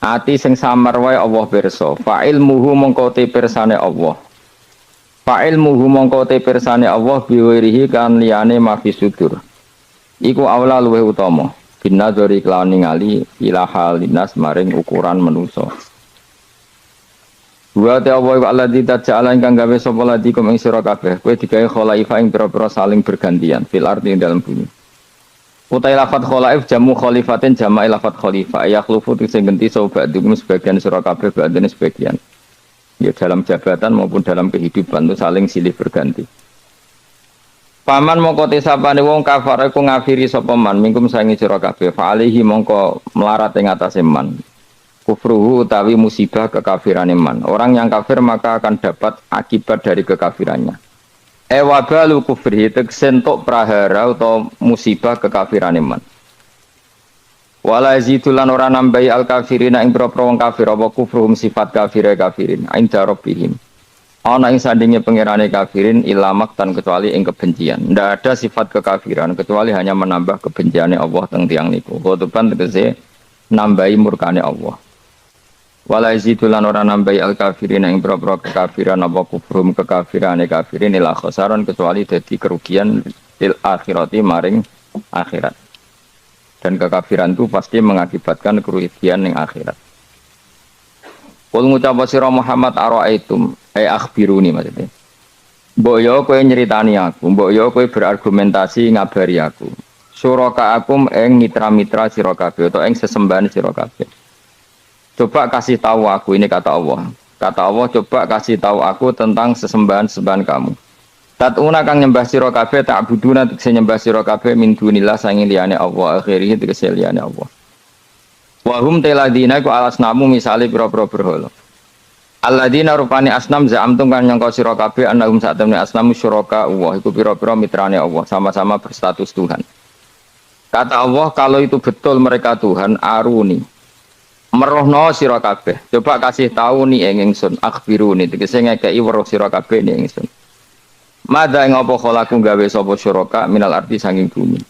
ati sing samar wae Allah pirsa fa ilmuhu mongko te pirsane Allah fa ilmuhu mongko te pirsane Allah biwirihi kan liyane mafi sudur iku aula luweh utama binadzari kelawan ningali ilaha linas maring ukuran manusa wa ta wa alladzi taj'ala ingkang gawe sapa ladikum ing sira kabeh kowe digawe khalaifa ing pira-pira saling bergantian fil ardi ing dalem bumi utai lafat khalaif jamu khalifatin jama'i lafat khalifah yakhlufu sing ganti sapa ba'dum sebagian sira kabeh ba'dene sebagian ya dalam jabatan maupun dalam kehidupan itu saling silih berganti. Paman mongko tesapane wong kafir iku ngafiri sapa man mingkum sangi sira kabeh fa alihi mongko melarat ing atase man kufruhu utawi musibah kekafirane man orang yang kafir maka akan dapat akibat dari kekafirannya wabalu kufri teksentuk prahara atau musibah kekafiran iman. Wala yazitulan ora nambahi al kafirina ing propro wong kafir apa kufruhum sifat kafirin inda rabbihim. Ana ing sandinge pangerane kafirin ilamak tan kecuali ing kebencian. Ndak ada sifat kekafiran kecuali hanya menambah kebenciane Allah teng tiyang niku. Khotoban tegese nambahi murkane Allah. Wala yazitulan ora nambahi al kafirin ing propro kekafiran apa kufrum kekafirane kafirin ila khasaran kecuali dadi kerugian lil akhirati maring akhirat. Dan kekafiran itu pasti mengakibatkan kerugian ning akhirat. Kul ngucap sira Muhammad araaitum akhbiruni maksudnya. Mbok yo kowe nyeritani aku, mbok yo kowe berargumentasi ngabari aku. Suraka akum ing mitra-mitra sira kabeh utawa ing sesembahan sira kabeh. Coba kasih tahu aku, ini kata Allah. Kata Allah, coba kasih tahu aku tentang sesembahan-sembahan kamu. Tatuna kang nyembah sira kabeh tak buduna tegese nyembah sira kabeh min dunillah sange liyane Allah akhirih tegese liyane Allah. Wa hum taladina ku alasnamu misale pira-pira berhala. Alladzina rupani asnam za'amtum kan nyangka sira kabeh annahum sa'tamni asnamu syuraka Allah iku pira-pira mitrane Allah sama-sama berstatus Tuhan. Kata Allah, kalau itu betul mereka Tuhan, aruni merohno sira kabeh. Coba kasih tahu ni ingsun akhbiruni tegese ngekeki weruh sira kabeh ni ingsun. Mada ing apa khalaku gawe sapa syuraka minal arti saking bumi.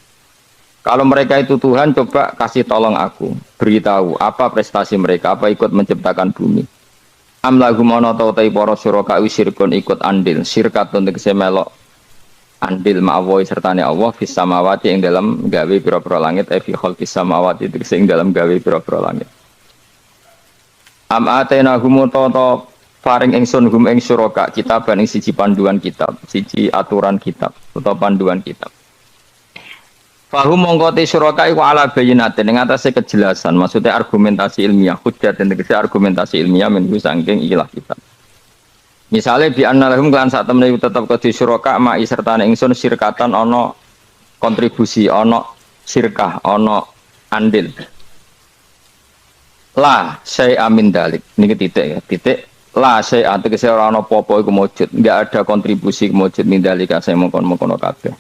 Kalau mereka itu Tuhan, coba kasih tolong aku, beritahu apa prestasi mereka, apa ikut menciptakan bumi. Am lahum ana ta utai para syuraka syirkun ikut andil, syirkatun tegese melok andil ma'awi sertane Allah fis samawati ing dalam gawe pira-pira langit fi khalqis samawati tegese ing dalam gawe pira-pira langit. Am atena humutoto paring ingsun hum ing syuraka kitab ing siji panduan kitab, siji aturan kitab utawa panduan kitab. Fahum mongko te syuraka iku ala bayyinatin ing atase kejelasan, maksudnya argumentasi ilmiah, hujjah dan tegese argumentasi ilmiah minggu saking ikilah kitab. Misale bi annalahum kan sak temene tetep kedhi syuraka ma'i sertane ingsun syirkatan ana kontribusi, ana syirkah, ana andil. La syai amin dalik niki titik ya titik la syai tegese ora ana apa-apa iku mujud enggak ada kontribusi mujud min dalika saya mongkon-mongkon kabeh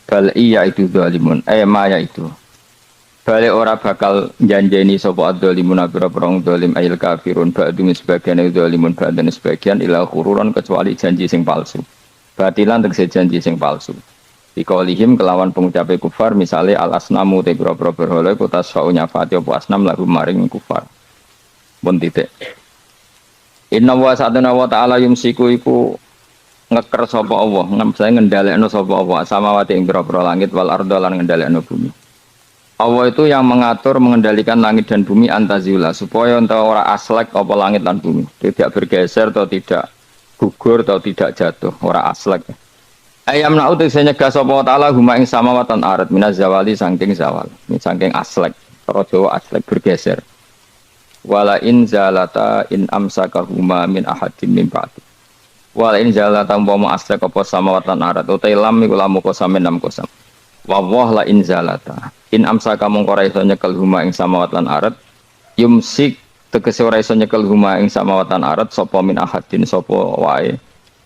bal iya itu zalimun maya itu balik ora bakal janjeni sapa adzalimun pira-pira zalim ayil kafirun ba'dum sebagian zalimun ba'dan sebagian ila khururan kecuali janji sing palsu batilan tegese janji sing palsu dikolihim kelawan pengucape kufar misalnya al asnamu te pira-pira berhala kota saunya fati apa asnam lagu maring kufar pun titik inna wa sa'atuna wa ta'ala yumsiku iku ngeker sapa Allah saya ngendhalekno sapa Allah samawati ing pira-pira langit wal ardo lan ngendhalekno bumi Allah itu yang mengatur mengendalikan langit dan bumi antazila supaya enta ora aslek apa langit lan bumi tidak bergeser atau tidak gugur atau tidak jatuh ora aslek. Ayam naut saya nyegah sapa taala huma ing samawatan arat minaz zawali saking zawal saking aslek cara Jawa aslek bergeser wala in zalata in amsakahuma min ahadin min ba'di wala in zalata umpama aslek apa samawatan arat utai lam iku lamu kosam enam kosam wa la in zalata in amsaka mongko ora iso nyekel huma ing samawatan arat yumsik tegese ora iso nyekel huma ing samawatan arat sapa min ahadin sapa wae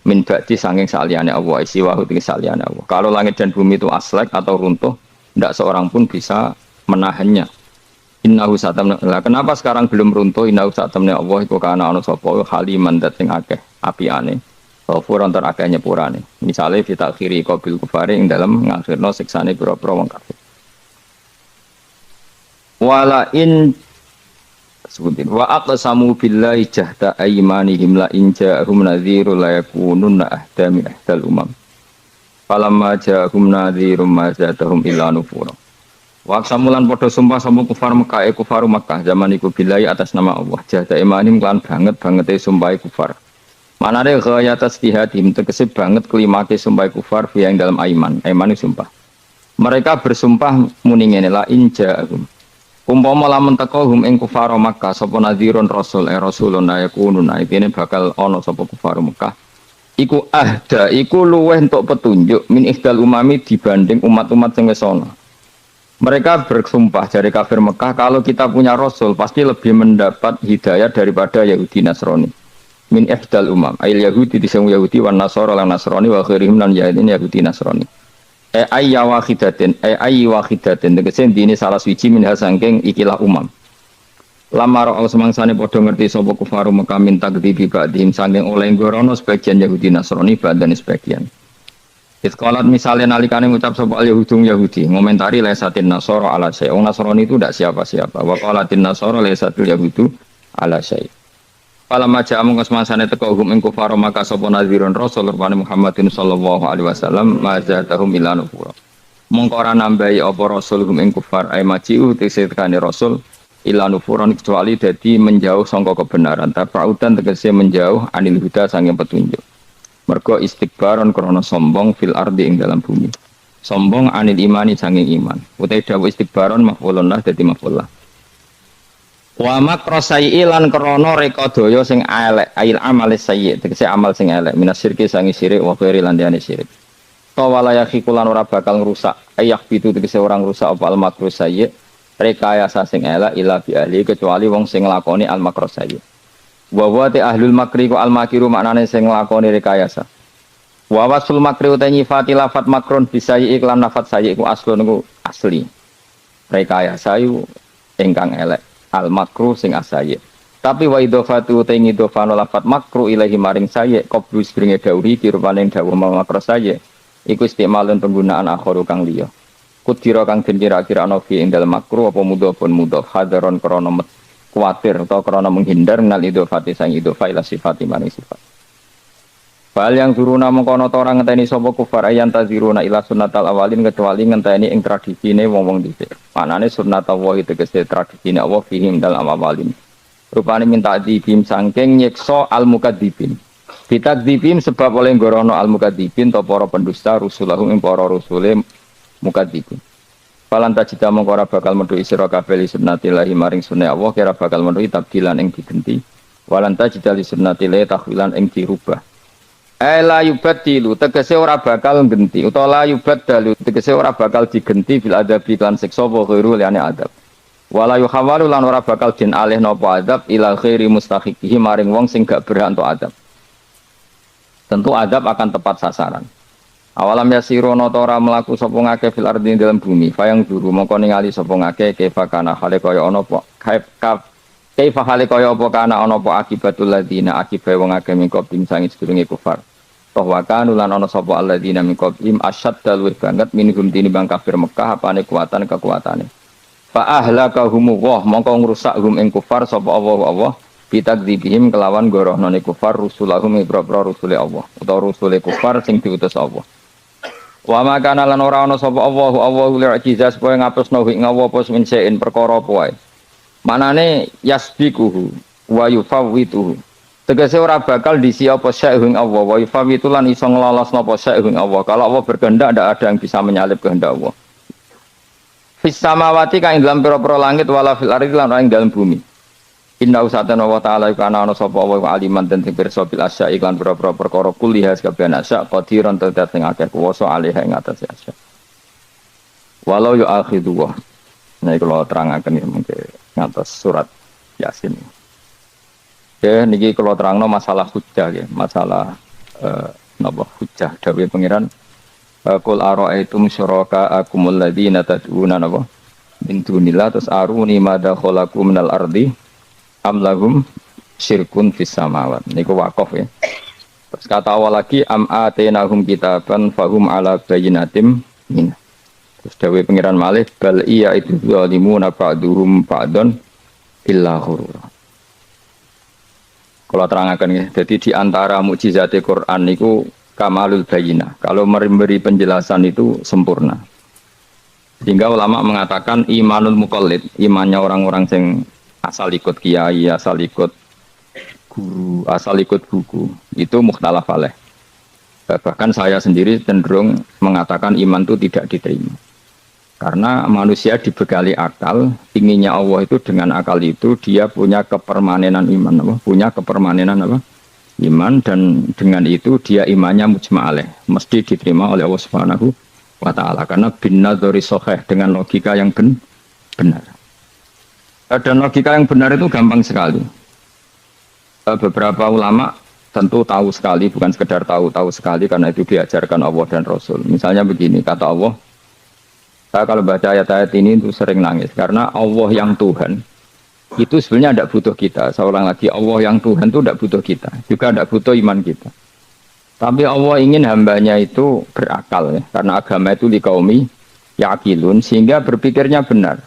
min ba'di saking saliyane Allah isi wa ing saliyane Allah. Kalau langit dan bumi itu aslek atau runtuh, tidak seorang pun bisa menahannya. Innahu satamna. Kenapa sekarang belum runtuh? Innahu satamna Allah iku kana ana sapa haliman dat sing akeh apiane. Ghafur antar akeh nyepurane. Misale fi takhiri qabil kufari ing dalem ngakhirno siksane pira-pira wong kafir. Wala in sebutin. Wa aqsamu billahi jahda aymanihim la in ja'ahum nadhirun la yakununna ahda min ahdal umam. Falamma ja'ahum nadhirum ma zadahum illa nufura. Wa aqsamulan padha sumpah sapa kufar Mekah kufar Makkah zaman iku billahi atas nama Allah. Jahda aymanihim lan banget sumpah kufar. Manane ghayat istihadihim tegese banget kelimake sumpah kufar fi yang dalam aiman. Aiman itu sumpah. Mereka bersumpah muni ngene la in ja'ahum. Umpama lamun teko hum ing kufar Makkah sapa nadhirun rasul rasulun yakunun iki bakal ana sapa kufar Makkah iku ahda iku luweh entuk petunjuk min ihdal umami dibanding umat-umat sing wis ana. Mereka bersumpah dari kafir Mekah kalau kita punya rasul pasti lebih mendapat hidayah daripada Yahudi Nasrani. Min ihdal umam ayil Yahudi disang Yahudi wan Nasara lan Nasrani wa ghairihim lan Yahudi Nasrani. Ayya wahidatin tegese dene salah suci min hasangking ikilah umam. Lamar semangsane padha ngerti sapa kufar Mekah min takdzibi ba'dihim saking oleh ngorono sebagian Yahudi Nasrani badan sebagian. Iskalat misalnya nalikane ngucap sapa Yahudi ngomentari lesatin Nasara ala syai. Wong Nasrani itu tidak siapa-siapa. Wa qalatin Nasara lesatul Yahudu ala syai. Pala maja amung kasmansane teko hum ing kufar maka sapa nadhirun rasul rupane Muhammadin sallallahu alaihi wasallam mazatahum ila nufura. Mongko ora nambahi apa rasul hum ing kufar ay majiu tesekane rasul ila nufuron kecuali dadi menjauh sangka kebenaran tapautan tegese menjauh anil huda sanging petunjuk. Mergo istikbaron krana sombong fil ardi ing dalam bumi. Sombong anil imani sanging iman. Utai dawuh istikbaron maf'ulun lah dadi maf'ul lah. Wa makrosai lan krana reka daya sing elek ail amal sayyi tegese amal sing elek minas syirki sangi syirik wa ghairi lan liyane syirik ta wala yakhiqulan ora bakal ngrusak ayak pitu tegese orang rusak apa al makru sayyi rekayasa sing elek ila bi ahli kecuali wong sing nglakoni al makru sayyi wa te ahlul makri ku al makiru maknane sing nglakoni rekayasa wa wasul makri uta nyifati lafat makron bisayyi iklan lafat sayyi ku aslun ku asli rekayasa yu ingkang elek al makru sing asaye tapi wa idhofatu ta ngidhofano lafat makru ilahi maring saye qablu springe dawuhi kirupane dawuh makru saye iku istimalun penggunaan akhiru kang liya kudira kang den kira-kira ana fi ing dalem makru apa mudhofun mudhof hadaron krana kuwatir utawa krana menghindar nal idhofati sang idhofa ila sifati maring sifat. Fal yang turuna mengkono orang ngenteni sapa kufar ayan taziruna ila sunnatal awalin kecuali ngenteni ing tradisine wong-wong dhisik. Manane sunnatullah tegese tradisine Allah fihim dalam awalin. Rupane minta dibim sangking nyekso al mukadzibin. Ditakdzibim sebab oleh gorono al mukadzibin to para pendusta rusulahum ing para rusule mukadzibin. Falan tajida mongko ora bakal metu sira kabeh sunnatillahi maring sunah Allah kira bakal metu tabdilan ing digenti. Walan tajida li sunnatillahi tahwilan ing dirubah. La yubaddilu tegese ora bakal genti utawa la yubaddalu tegese ora bakal digenti bil adabi lan siksa wa ghairu liyane adab. Wala yuhawalu lan ora bakal den alih napa adab ila ghairi mustahiqihi maring wong sing gak berhak untuk adab. Tentu adab akan tepat sasaran. Awalam yasirono ora mlaku sapa ngake fil ardi dalam bumi fayang guru mongko ningali sapa ngake kaifa kana hale kaya ana apa kaifa hale kaya apa kana ana apa akibatul ladina akibae wong akeh mingko bim sangi sedurunge kufar. Bahwa kanulan ana sapa alladzina min qablihim asyadda luwih banget minhum tinimbang kafir Mekah apane kekuatane. Fa ahlakahum wa mongko ngrusak hum ing kufar sapa Allah bitakdzibihim kelawan gorohnone kufar rusulahum ibra-ibra rusule Allah utawa rusule kufar sing diutus Allah. Wa makana lan ora ana sapa Allahu li'jizah supaya ngapusno ing Allah apa min perkara apa wae. Manane yasbiquhu wa yufawwituhu tegese ora bakal disi apa syai'un Allah wa yufawitu lan iso nglolosno apa syai'un Allah. Kalau Allah berkehendak ndak ada yang bisa menyalip kehendak Allah. Fis samawati kang dalam pira-pira langit wala fil ardi lan ing dalam bumi. Inna usatana wa ta'ala kana ana sapa wa aliman den sing pirsa bil asya iklan pira-pira perkara kuliah kabeh asya qadiran tetet sing akeh kuwasa alih ing atas asya. Walau yu akhidu wa. Nah kalau terangaken mungkin ngatas surat Yasin. Ya, niki kalau terangno masalah hujjah ya, masalah napa hujjah dawuh pangeran qul ara'aitum syuraka akumul ladzina tad'una napa min dunillah terus aruni madza khalaqu minal ardi am lahum syirkun fis samawat niku wakaf ya. Terus kata awal lagi am atenahum kitaban fahum ala bayyinatim min. Terus dawuh pangeran malih bal iya itu zalimuna ba'duhum ba'dun illa ghurura. Kalau terangkan ya, jadi di antara mukjizat Quran itu kamalul bayinah. Kalau memberi penjelasan itu sempurna. Sehingga ulama mengatakan imanul muqallid, imannya orang-orang yang asal ikut kiai, asal ikut guru, asal ikut buku, itu mukhtalaf alaih. Bahkan saya sendiri cenderung mengatakan iman itu tidak diterima. Karena manusia dibekali akal, inginnya Allah itu dengan akal itu dia punya kepermanenan iman, apa? Punya kepermanenan apa? Iman, dan dengan itu dia imannya mujma' alaih, mesti diterima oleh Allah Subhanahu wa ta'ala karena bin nadzari shahih, dengan logika yang benar. Dan logika yang benar itu gampang sekali. Beberapa ulama tentu tahu sekali, bukan sekedar tahu sekali karena itu diajarkan Allah dan Rasul. Misalnya begini, kata Allah, saya kalau baca ayat-ayat ini itu sering nangis karena Allah yang Tuhan itu sebenarnya tidak butuh kita. Saya ulang lagi, Allah yang Tuhan itu tidak butuh kita, juga tidak butuh iman kita. Tapi Allah ingin hambanya itu berakal ya, karena agama itu liqaumi yaqilun, sehingga berpikirnya benar.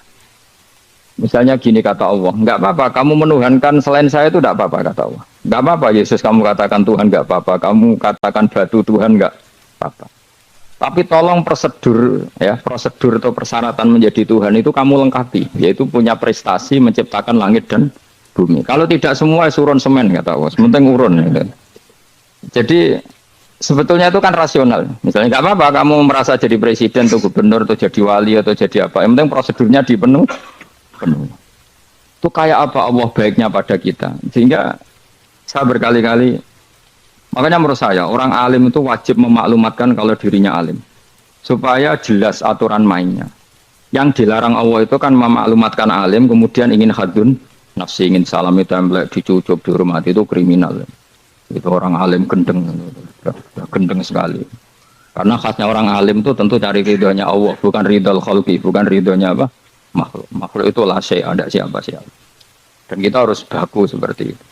Misalnya gini kata Allah, enggak apa-apa kamu menuhankan selain saya itu, tidak apa-apa kata Allah. Enggak apa-apa Yesus kamu katakan Tuhan, enggak apa-apa kamu katakan batu Tuhan, enggak apa-apa. Tapi tolong prosedur ya, prosedur atau persyaratan menjadi Tuhan itu kamu lengkapi, yaitu punya prestasi menciptakan langit dan bumi. Kalau tidak semua surun semen kata Allah, sementing urun gitu. Jadi sebetulnya itu kan rasional. Misalnya nggak apa-apa kamu merasa jadi presiden atau gubernur atau jadi wali atau jadi apa, yang penting prosedurnya dipenuhi. Itu kayak apa Allah baiknya pada kita. Sehingga saya berkali-kali, makanya menurut saya orang alim itu wajib memaklumatkan kalau dirinya alim, supaya jelas aturan mainnya. Yang dilarang Allah itu kan memaklumatkan alim kemudian ingin hadun nafsi, ingin salami template, dicucuk, dihormati, itu kriminal. Itu orang alim gendeng sekali. Karena khasnya orang alim itu tentu cari ridhonya Allah, bukan ridhol khalqi, bukan ridhonya apa? Makhluk. Makhluk itu la syai', ada siapa-siapa. Dan kita harus baku seperti itu.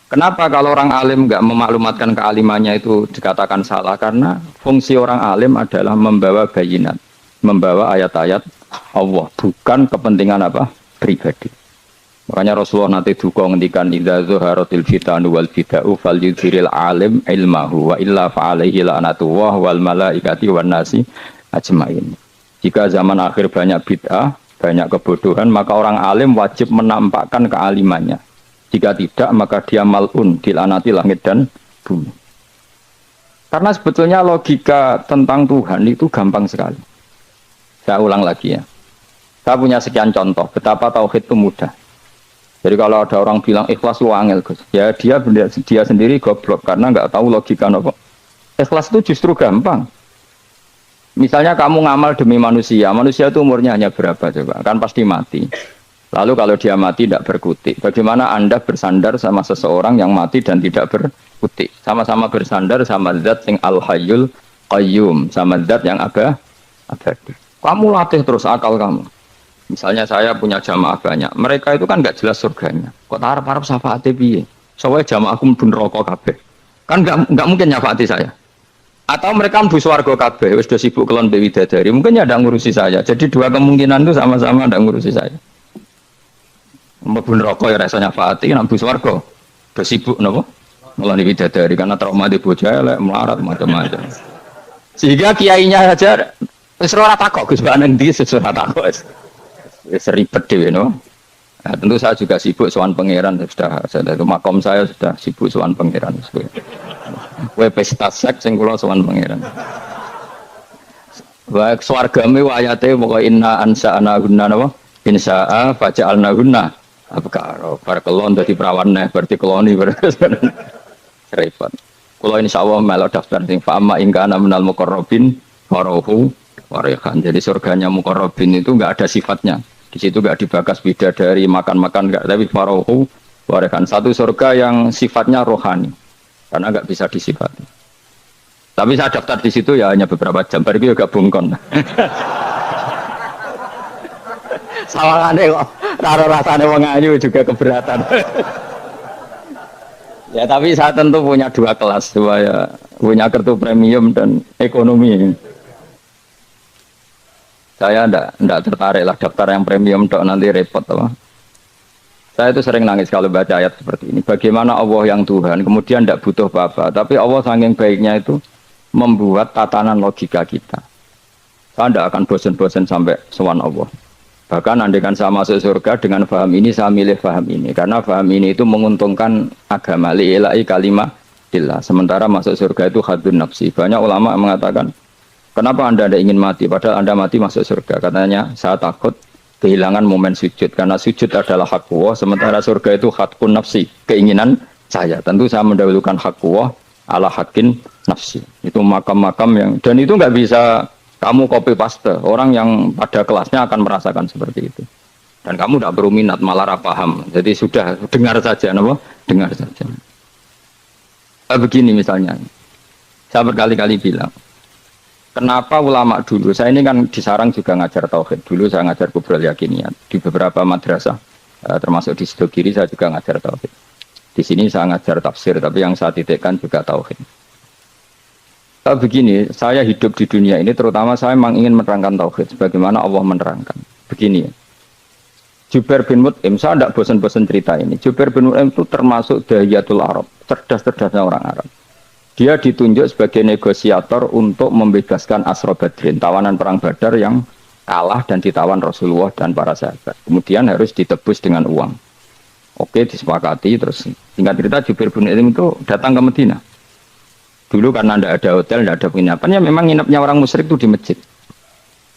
Kenapa kalau orang alim nggak memaklumatkan kealimannya itu dikatakan salah? Karena fungsi orang alim adalah membawa bayinat, membawa ayat-ayat Allah, bukan kepentingan apa? Pribadi. Makanya Rasulullah nanti duka ngendikan idza zuharatil fitanu wal bid'u falyudhiril alim ilmahu wa illa fa'alaihi la'natullah wal malaikati wan nasi ajmain. Jika zaman akhir banyak bid'ah, banyak kebodohan, maka orang alim wajib menampakkan kealimannya. Jika tidak, maka dia mal'un, dilaknati langit dan bumi. Karena sebetulnya logika tentang Tuhan itu gampang sekali. Saya ulang lagi ya. Saya punya sekian contoh betapa tauhid itu mudah. Jadi kalau ada orang bilang ikhlas lu angel, Gus, ya dia sendiri goblok karena nggak tahu logika apa. Ikhlas itu justru gampang. Misalnya kamu ngamal demi manusia, manusia itu umurnya hanya berapa coba? Kan pasti mati. Lalu kalau dia mati tidak berkutik, bagaimana Anda bersandar sama seseorang yang mati dan tidak berkutik? Sama-sama bersandar sama zat yang al-hayyul qayyum, sama zat yang abadi. Kamu latih terus akal kamu. Misalnya saya punya jamaah banyak, mereka itu kan nggak jelas surganya. Kok harap-harap syafaatnya piye? Soalnya jamaahku mlebu neraka kabeh. Kan nggak mungkin nyafaati saya. Atau mereka mlebu swarga kabeh, wis do sibuk kelon mbek widadari. Mungkin ya ndak ngurusi saya. Jadi dua kemungkinan itu sama-sama ndak ngurusi saya. Mlebu neraka ya rasa nyafaati, nek mlebu swarga do sibuk napa? Ngeloni widadari karena trauma di bocah elek, melarat macam-macam. Sehingga kiainya saja wis ora takok Gus Banan ndi ora takok. Wis ribet dhewe no. Nah, tentu saya juga sibuk sowan pangeran, sudah itu makom saya sudah sibuk sowan pangeran. Kowe pesta seks sing kula sowan pangeran. Wa swargame ayate pokoke inna ansa'ana gunna napa? Insya'a faja'alna gunna abkaro. Bar kelon dadi perawan neh berarti keloni repot. Kula insyaallah melok daftar sing fa'ama ingkana minal muqarrabin farahu warihan. Jadi surganya muqarrabin itu enggak ada sifatnya. Di situ enggak dibakas bidadari makan-makan enggak, tapi farahu warihan. Satu surga yang sifatnya rohani. Karena nggak bisa disifati. Tapi saya daftar di situ ya hanya beberapa jam. Baru itu juga bungkon. Sawangane kok taruh rasanya wong ayu juga keberatan. Ya tapi saya tentu punya dua kelas, supaya punya kartu premium dan ekonomi. Saya ndak tertarik lah daftar yang premium dok, nanti repot apa. Saya itu sering nangis kalau baca ayat seperti ini. Bagaimana Allah yang Tuhan, kemudian tidak butuh apa-apa. Tapi Allah saking baiknya itu membuat tatanan logika kita. Saya tidak akan bosan-bosan sampai sowan Allah. Bahkan andaikan saya masuk surga dengan paham ini, saya milih paham ini. Karena paham ini itu menguntungkan agama. Li'ilai kalimah illah. Sementara masuk surga itu hadun nafsi. Banyak ulama mengatakan, kenapa Anda tidak ingin mati? Padahal Anda mati masuk surga. Katanya, saya takut kehilangan momen sujud. Karena sujud adalah hak Allah, sementara surga itu hakun nafsi. Keinginan saya. Tentu saya mendahulukan hak Allah ala hakin nafsi. Itu makam-makam yang, dan itu nggak bisa kamu copy paste. Orang yang pada kelasnya akan merasakan seperti itu. Dan kamu tidak perlu minat, malah paham. Jadi sudah, dengar saja. Kenapa? Dengar saja. Begini misalnya, saya berkali-kali bilang, kenapa ulama dulu, saya ini kan di Sarang juga ngajar tauhid, dulu saya ngajar kubrul yakiniyat, di beberapa madrasah, termasuk di Sidogiri saya juga ngajar tauhid. Di sini saya ngajar tafsir, tapi yang saya titikkan juga tauhid. Begini, saya hidup di dunia ini, terutama saya memang ingin menerangkan tauhid, sebagaimana Allah menerangkan. Begini ya, Jubair bin Mut'im, saya tidak bosan-bosan cerita ini. Jubair bin Mut'im itu termasuk dahiyatul Arab, cerdas-cerdasnya orang Arab. Dia ditunjuk sebagai negosiator untuk membebaskan Asra Badrin, tawanan perang Badar yang kalah dan ditawan Rasulullah dan para sahabat. Kemudian harus ditebus dengan uang. Oke, disepakati. Terus singkat cerita Jubair bin Mut'im itu datang ke Madinah. Dulu karena tidak ada hotel, tidak ada penginapan, ya memang nginapnya orang musyrik itu di masjid.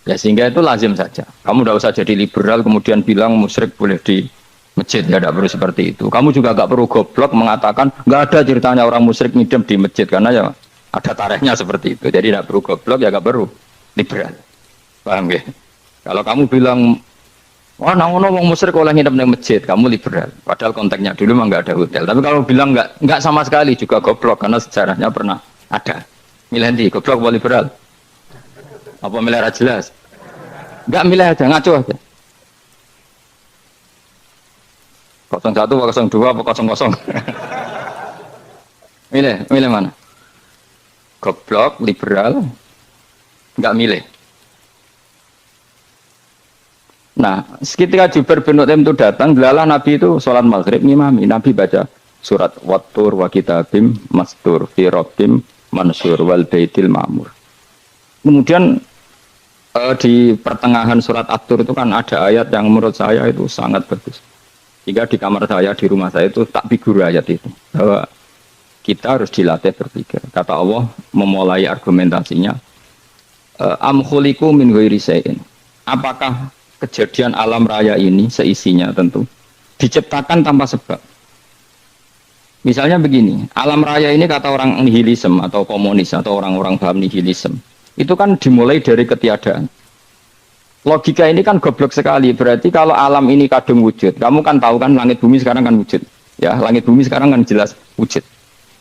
Ya sehingga itu lazim saja. Kamu tidak usah jadi liberal kemudian bilang musyrik boleh di masjid, ya tidak perlu seperti itu. Kamu juga nggak perlu goblok mengatakan nggak ada ceritanya orang musyrik ngidam di masjid, karena ya ada tarikhnya seperti itu. Jadi tidak perlu goblok, ya nggak perlu liberal. Paham ya? Kalau kamu bilang wah nangono wong musyrik oleh ngidam di masjid, kamu liberal. Padahal konteksnya dulu memang nggak ada hotel. Tapi kalau bilang nggak sama sekali juga goblok, karena sejarahnya pernah ada. Milih di goblok atau liberal? Apa milih jelas? Nggak milih aja, ngaco aja. 01 apa 02 apa 00? Milih mana? Goblok, liberal, nggak milih. Nah, ketika Jubair bin Mut'im itu datang, gelalah Nabi itu sholat maghrib ngimami. Nabi baca surat Wattur wa kitabim mastur fi rabbim mansur wal baitil ma'mur. Kemudian di pertengahan surat At-Tur itu kan ada ayat yang menurut saya itu sangat bagus. Jika di kamar saya, di rumah saya itu tak figur ayat itu. Bahwa kita harus dilatih berpikir. Kata Allah memulai argumentasinya. Am khuliqu min ghairi syai'in. Apakah kejadian alam raya ini seisinya tentu diciptakan tanpa sebab? Misalnya begini, alam raya ini kata orang nihilisme atau komunis atau orang-orang paham nihilisme. Itu kan dimulai dari ketiadaan. Logika ini kan goblok sekali. Berarti kalau alam ini kadung wujud, kamu kan tahu kan langit bumi sekarang kan wujud. Ya, langit bumi sekarang kan jelas wujud.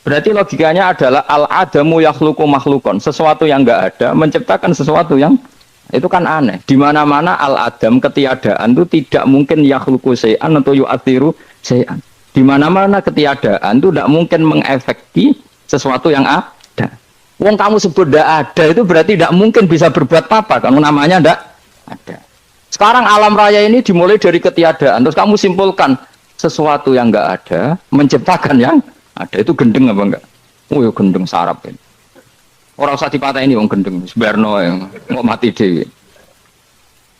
Berarti logikanya adalah al-adamu yakhluqu makhlukon. Sesuatu yang enggak ada menciptakan sesuatu yang itu kan aneh. Di mana-mana al-adam ketiadaan itu tidak mungkin yakhluqu syai'an atau yu'athiru syai'an. Di mana-mana ketiadaan itu tidak mungkin mengefekti sesuatu yang ada. Wong kamu sebut tidak ada itu berarti tidak mungkin bisa berbuat apa kalau namanya tidak ada. Sekarang alam raya ini dimulai dari ketiadaan. Terus kamu simpulkan sesuatu yang enggak ada menciptakan yang ada, itu gendeng apa enggak? Oh ya gendeng sarap ini. Orang usah dipatah ini wong gendeng sebarno yang mau mati dewi.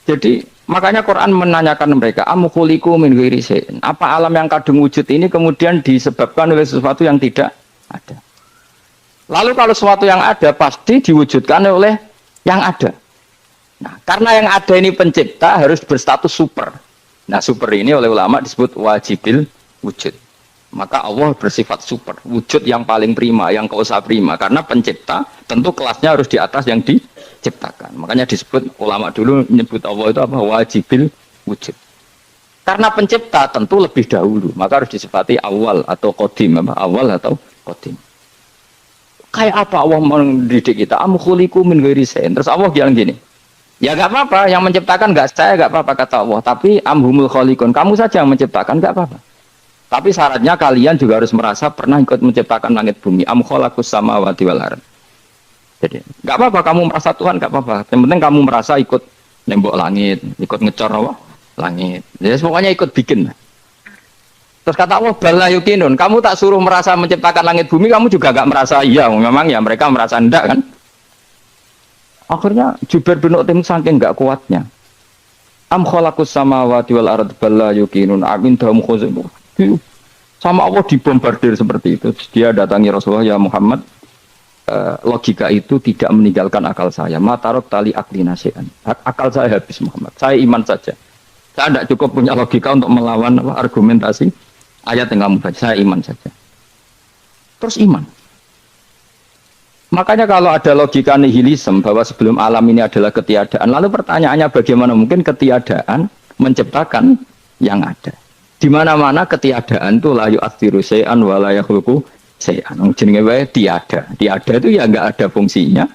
Jadi makanya Quran menanyakan mereka am khuliqu min ghairi syai'in. Apa alam yang kadung wujud ini kemudian disebabkan oleh sesuatu yang tidak ada? Lalu kalau sesuatu yang ada pasti diwujudkan oleh yang ada. Nah, karena yang ada ini pencipta harus berstatus super. Nah, super ini oleh ulama disebut wajibil wujud. Maka Allah bersifat super, wujud yang paling prima, yang kausa prima. Karena pencipta tentu kelasnya harus di atas yang diciptakan. Makanya disebut ulama dulu menyebut Allah itu apa? Wajibil wujud. Karena pencipta tentu lebih dahulu, maka harus disifati awal atau qadim, awal atau qadim. Kayak apa Allah mendidik kita? Am khuliqu min ghairi syai'in. Terus Allah bilang gini, ya enggak apa-apa, yang menciptakan enggak saya, enggak apa-apa kata Allah, tapi amhumul khaliqun, kamu saja yang menciptakan, enggak apa-apa. Tapi syaratnya kalian juga harus merasa pernah ikut menciptakan langit bumi. Am khalaqus samawati wal ardh. Jadi, enggak apa-apa kamu merasa Tuhan, enggak apa-apa. Yang penting kamu merasa ikut nembok langit, ikut ngecor apa? Langit. Jadi pokoknya ikut bikin. Terus kata Allah, bala yukinun, kamu tak suruh merasa menciptakan langit bumi, kamu juga gak merasa iya, memang ya mereka merasa enggak kan. Akhirnya Jubair bin Mut'im saking gak kuatnya. Am khalaqus samawati wal ard bala yukinun amin dahum khuzum. Sama Allah dibombardir seperti itu. Dia datangi Rasulullah, ya Muhammad, logika itu tidak meninggalkan akal saya. Matarok tali akli nasihan. Akal saya habis Muhammad. Saya iman saja. Saya tidak cukup punya logika untuk melawan argumentasi ayat yang kamu baca. Saya iman saja. Terus iman. Makanya kalau ada logika nihilisme bahwa sebelum alam ini adalah ketiadaan, lalu pertanyaannya bagaimana mungkin ketiadaan menciptakan yang ada? Di mana-mana ketiadaan itu la yu'athiru syai'an wa la yakhluqu syai'an. Jenenge wae tiada. Tiada itu ya enggak ada fungsinya,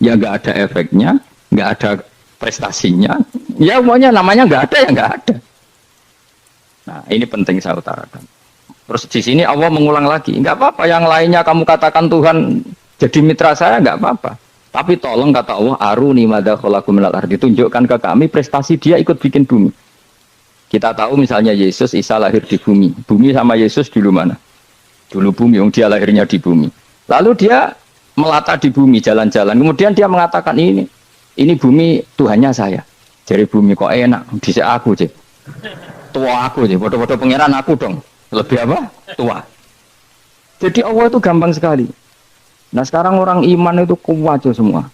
ya enggak ada efeknya, enggak ada prestasinya. Ya pokoknya namanya enggak ada ya enggak ada. Nah, ini penting saya utarakan. Terus di sini Allah mengulang lagi, enggak apa-apa yang lainnya kamu katakan Tuhan jadi mitra saya enggak apa-apa. Tapi tolong kata Allah, aruni madza khalaqu minal ardi, tunjukkan ke kami prestasi dia ikut bikin bumi. Kita tahu misalnya Yesus, Isa lahir di bumi. Bumi sama Yesus dulu mana? Dulu bumi, dia lahirnya di bumi. Lalu dia melata di bumi, jalan-jalan. Kemudian dia mengatakan ini bumi Tuhannya saya. Jadi bumi kok enak, bisa aku sih. Tua aku sih, bodoh-bodoh pangeran aku dong. Lebih apa? Tua. Jadi Allah itu gampang sekali. Nah sekarang orang iman itu kuat semua.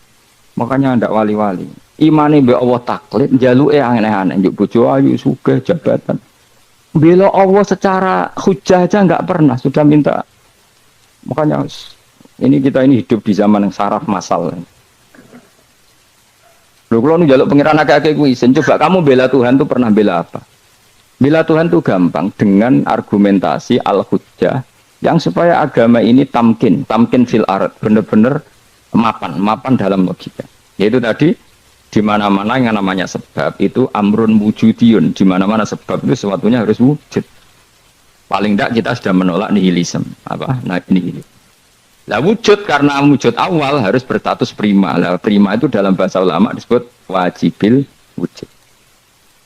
Makanya ada wali-wali. Imane mbek Allah taklid, njaluke aneh-aneh, njuk bojo ayu, sugih, jabatan. Bela Allah secara hujah aja enggak pernah, sudah minta. Makanya ini kita ini hidup di zaman yang saraf massal. Lho kula nu njaluk pangeran akeh-akeh kuwi, coba kamu bela Tuhan tuh pernah bela apa? Bela Tuhan tuh gampang dengan argumentasi al-hujjah yang supaya agama ini tamkin fil ard, benar-benar mapan dalam logika. Yaitu tadi di mana-mana yang namanya sebab itu amrun wujudiyun, di mana-mana sebab itu sesuatunya harus wujud. Paling tidak kita sudah menolak nihilisme. Apa? Nah, nihilisme. Lah wujud karena wujud awal harus berstatus prima. Lah prima itu dalam bahasa ulama disebut wajibil wujud.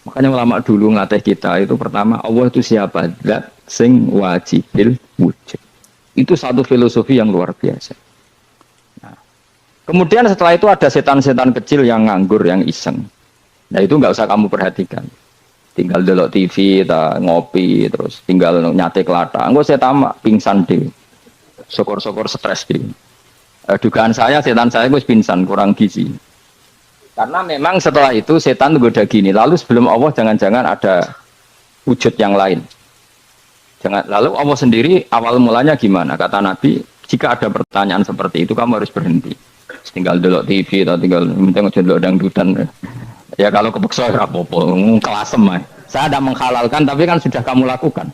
Makanya ulama dulu ngelatih kita itu pertama Allah itu siapa? Zat sing wajibil wujud. Itu satu filosofi yang luar biasa. Nah, kemudian setelah itu ada setan-setan kecil yang nganggur, yang iseng. Nah itu nggak usah kamu perhatikan. Tinggal delok TV, ngopi, terus tinggal nyate kelata. Enggak saya tamak pingsan deh. Sokor-sokor stres deh. Dugaan saya setan saya gue pingsan, kurang gizi. Karena memang setelah itu setan goda gini. Lalu sebelum Allah jangan-jangan ada wujud yang lain. Lalu Allah sendiri awal mulanya gimana? Kata Nabi, jika ada pertanyaan seperti itu kamu harus berhenti. Tinggal delok TV atau tinggal tengok delok dangdutan. Ya kalau kepeksa ya apa-apa, kelasem ya. Saya tidak menghalalkan tapi kan sudah kamu lakukan.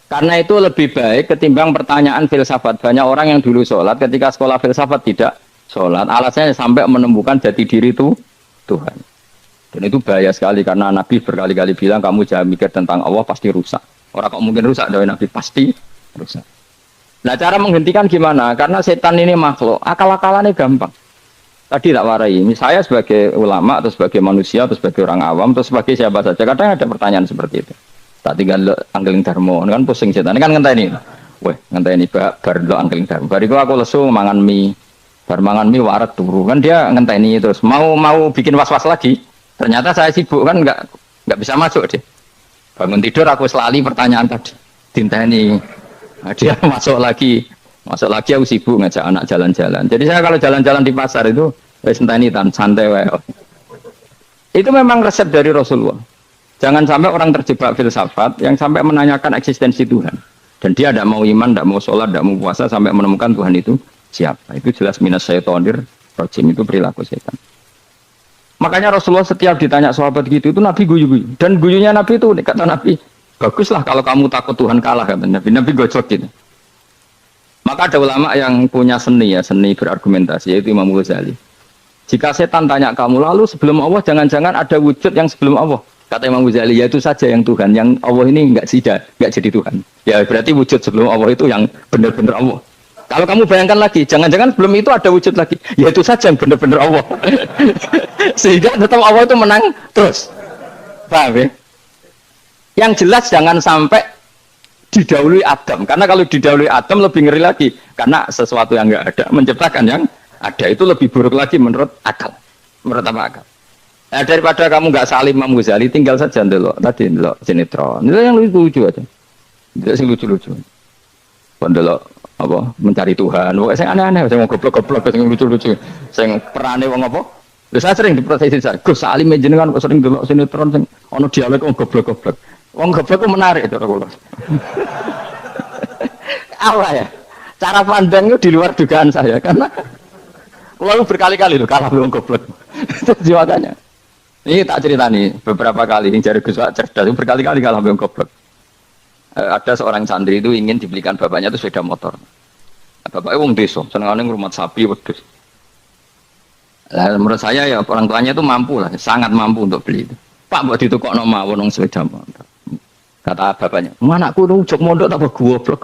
Karena itu lebih baik ketimbang pertanyaan filsafat. Banyak orang yang dulu sholat ketika sekolah filsafat tidak sholat. Alasannya sampai menemukan jati diri itu Tuhan. Dan itu bahaya sekali karena Nabi berkali-kali bilang kamu jangan mikir tentang Allah pasti rusak. Orang kok mungkin rusak dari Nabi pasti rusak. Nah cara menghentikan gimana? Karena setan ini makhluk, akal-akalannya gampang. Tadi tak warai, saya sebagai ulama atau sebagai manusia atau sebagai orang awam atau sebagai siapa saja, kadang ada pertanyaan seperti itu. Tak tinggal anggeling dharma, kan pusing setan, kan ngenteni. Weh, ngenteni bar lo anggeling dharma. Bariku aku lesu mangan mie, bar mangan mie waret turu, kan dia ngenteni terus mau bikin was-was lagi. Ternyata saya sibuk kan nggak bisa masuk deh. Bangun tidur aku selali pertanyaan tadi, dinteni. Nah, dia masuk lagi aku sibuk ngajak anak jalan-jalan. Jadi saya kalau jalan-jalan di pasar itu senteni santai wae. Itu memang resep dari Rasulullah. Jangan sampai orang terjebak filsafat yang sampai menanyakan eksistensi Tuhan. Dan dia tidak mau iman, tidak mau sholat, tidak mau puasa sampai menemukan Tuhan itu siapa. Itu jelas minas syaitonir rajim, itu perilaku setan. Makanya Rasulullah setiap ditanya sahabat gitu itu Nabi guyu-guyu. Dan guyunya Nabi itu kata Nabi, baguslah kalau kamu takut Tuhan kalah kata Nabi. Nabi gojok gitu. Maka ada ulama yang punya seni berargumentasi yaitu Imam Ghazali. Jika setan tanya kamu lalu sebelum Allah jangan-jangan ada wujud yang sebelum Allah. Kata Imam Ghazali ya itu saja yang Tuhan, yang Allah ini enggak jadi Tuhan. Ya berarti wujud sebelum Allah itu yang benar-benar Allah. Kalau kamu bayangkan lagi, jangan-jangan sebelum itu ada wujud lagi. Ya itu saja yang benar-benar Allah. Sehingga tetap Allah itu menang terus. Paham ya? Yang jelas jangan sampai didahului Adam, karena kalau didahului Adam lebih ngeri lagi, karena sesuatu yang nggak ada menciptakan yang ada itu lebih buruk lagi menurut akal, menurut apa akal. Nah, daripada kamu nggak salim Imam Ghazali, tinggal saja dulu tadi dulu sinetron, itu yang lucu aja, itu sih lucu-lucu. Dulu apa mencari Tuhan, pokoknya saya aneh-aneh, saya mau goblok-goblok, saya lucu-lucu, saya perane wong apa. Terus saya sering diprotes saya, Gus Salim jenengan kok sering dulu sinetron, sing ono dialog wong goblok-goblok. Wong goblok itu menarik itu kalau apa ya? Cara pandang itu di luar dugaan saya karena lalu berkali-kali loh kalah wong goblok. Itu makanya. Ini tak cerita nih beberapa kali yang jari Gus cerdas itu berkali-kali kalah wong goblok. Ada seorang santri itu ingin dibelikan bapaknya itu sepeda motor. Bapaknya wong desa, senengane ngrumat sapi wedhus. Lah menurut saya ya orang tuanya itu mampu lah, sangat mampu untuk beli itu. Pak buat ditukokno mawon wong sepeda motor. Kata bapaknya, anakku tuh jok mondok tak goblok.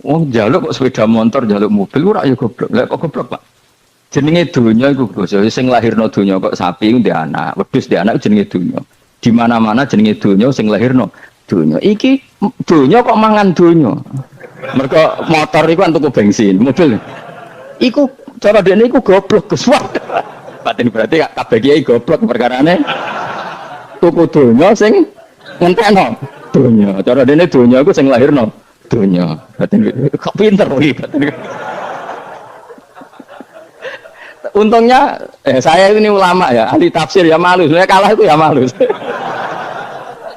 Wong njaluk kok sepeda motor, njaluk mobil ora ya goblok. Lah kok goblok, Pak? Jenenge donya iku Gus. Sing lahirno donya kok sapi ku ndek anak, wedhus ndek anak jenenge donya. Di mana-mana jenenge donya sing lahirno donya. Iki donya kok mangan donya. Mergo motor iku kan tuku bensin, mobil. Iku cara dene iku goblok Gus. Batin berarti kabeh kiai goblok perkarane tuku donya sing ngentekno donya. Cara dene donya iku sing lahirno donya. Batin kok pinter iki batin. Untungnya saya ini ulama ya, ahli tafsir ya malu. Saya kalah itu ya malu.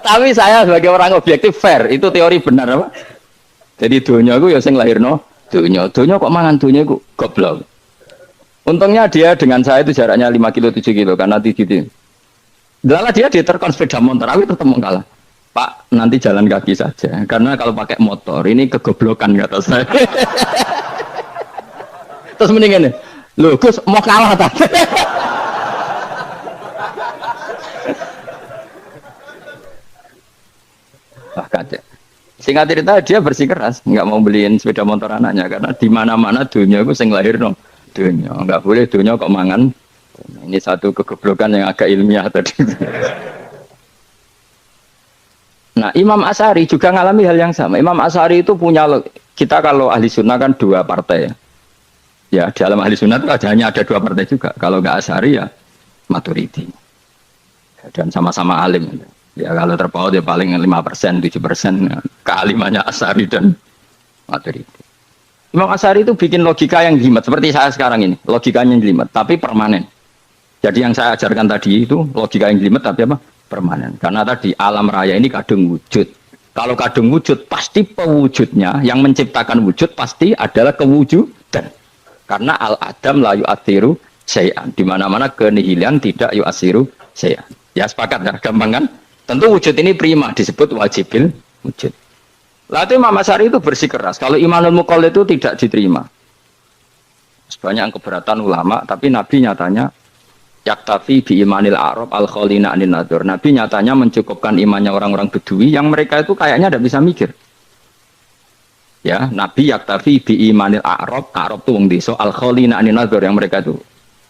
Tapi saya sebagai orang objektif fair, itu teori benar apa? Jadi donya iku ya sing lahirno donya. Donya kok mangan donya iku goblok. Untungnya dia dengan saya itu jaraknya 5 kilo 7 kilo karena gitu. Dalam dia diterkon sepeda motor, aku tetap mau kalah. Pak, nanti jalan kaki saja. Karena kalau pakai motor ini kegoblokan kata saya. Terus mendingan nih, loh Gus mau kalah tak? Wah kacau. Singkat cerita dia bersikeras, nggak mau beliin sepeda motor anaknya karena di mana-mana dunia aku sing lahir no dunia, nggak boleh dunia kok mangan. Ini satu kegoblokan yang agak ilmiah tadi. Nah, Imam Asy'ari juga mengalami hal yang sama. Imam Asy'ari itu punya, kita kalau ahli sunnah kan 2 partai ya. Ya, dalam ahli sunnah itu hanya ada 2 partai juga. Kalau nggak Asy'ari ya Maturidi. Dan sama-sama alim. Ya kalau terpaut ya paling 5%, 7% kealimannya Asy'ari dan Maturidi. Imam Asy'ari itu bikin logika yang jelimet seperti saya sekarang ini. Logikanya jelimet tapi permanen. Jadi yang saya ajarkan tadi itu logika yang jelimet tapi apa? Permanen. Karena tadi alam raya ini kadung wujud. Kalau kadung wujud pasti pewujudnya yang menciptakan wujud pasti adalah kewujudan. Karena al-adam la yu'athiru syai'an. Di mana-mana kenihilan tidak yu'athiru syai'an. Ya sepakat ya, gampang kan? Tentu wujud ini prima disebut wajibil wujud. Lalu Imam Asy'ari itu bersikeras. Kalau imanul muqallid itu tidak diterima. Sebanyak keberatan ulama, tapi Nabi nyatanya yaktafi bi imanil Arab al khalina anin nadur. Nabi nyatanya mencukupkan imannya orang-orang Bedui yang mereka itu kayaknya tidak bisa mikir. Ya, Nabi yaktafi bi imanil Arab itu wong desa al khalina anin nadur yang mereka itu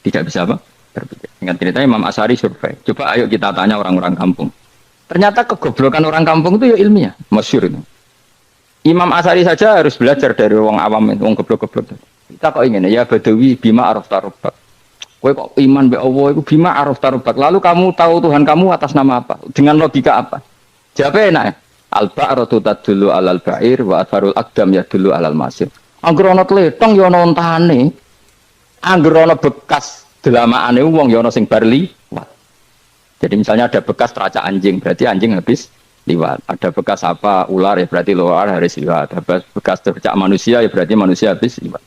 tidak bisa apa? Berpikir. Ingat cerita Imam Asy'ari survei. Coba ayo kita tanya orang-orang kampung. Ternyata kegoblokan orang kampung itu ya ilmiah, masyhur itu. Imam Asy'ari saja harus belajar dari wong awam itu, wong goblok-goblok. Kita kok ingin ya Badawi bima araf tarubak. Kowe kok iman be Allah itu bima araf tarubak. Lalu kamu tahu Tuhan kamu atas nama apa? Dengan logika apa? Jawabnya enak ya. Al-ba'ratu tadullu alal ba'ir wa atharul aqdam yadullu alal masir. Angger ana tletong ya ana ontane. Angger ana bekas delamaane wong ya ana sing bar liwat. Jadi misalnya ada bekas teracak anjing, berarti anjing habis liwat. Ada bekas apa ular ya berarti ular harus liwat. Ada bekas teracak manusia ya berarti manusia habis liwat.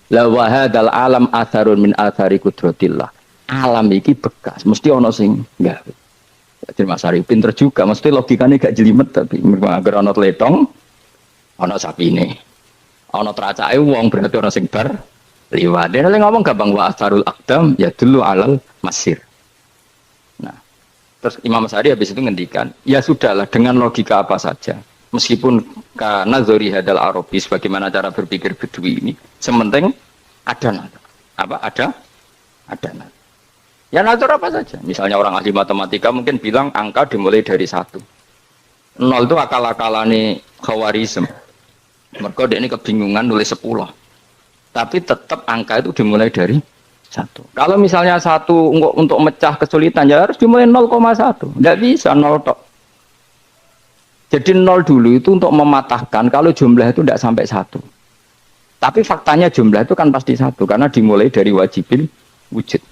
La wa hadzal alam atharun min athari qudratillah. Alam iki bekas, mesti ana sing gawe. Jadi Mas Ari pinter juga, mesti logikanya gak jelimet tapi agar ana tletong, ana sapine. Ana teracake wong berarti ana sing bar liwat. Dia ngomong gampang wa atharul aqdam ya dulu alal masir. Nah, terus Imam Asy'ari habis itu ngendikan, ya sudahlah dengan logika apa saja. Meskipun karena zori hadal Arabi bagaimana cara berpikir Bedui ini, sementing ada natur. Apa ada natur. Ya natur apa saja. Misalnya orang ahli matematika mungkin bilang angka dimulai dari 1. Nol itu akal-akalane Khawarizm. Mereka ini kebingungan nulis 10. Tapi tetap angka itu dimulai dari 1. Kalau misalnya 1 untuk mecah kesulitan ya harus dimulai 0,1. Tidak bisa 0 tok. Jadi 0 dulu itu untuk mematahkan kalau jumlah itu tidak sampai 1. Tapi faktanya jumlah itu kan pasti 1 karena dimulai dari wajibil wujud.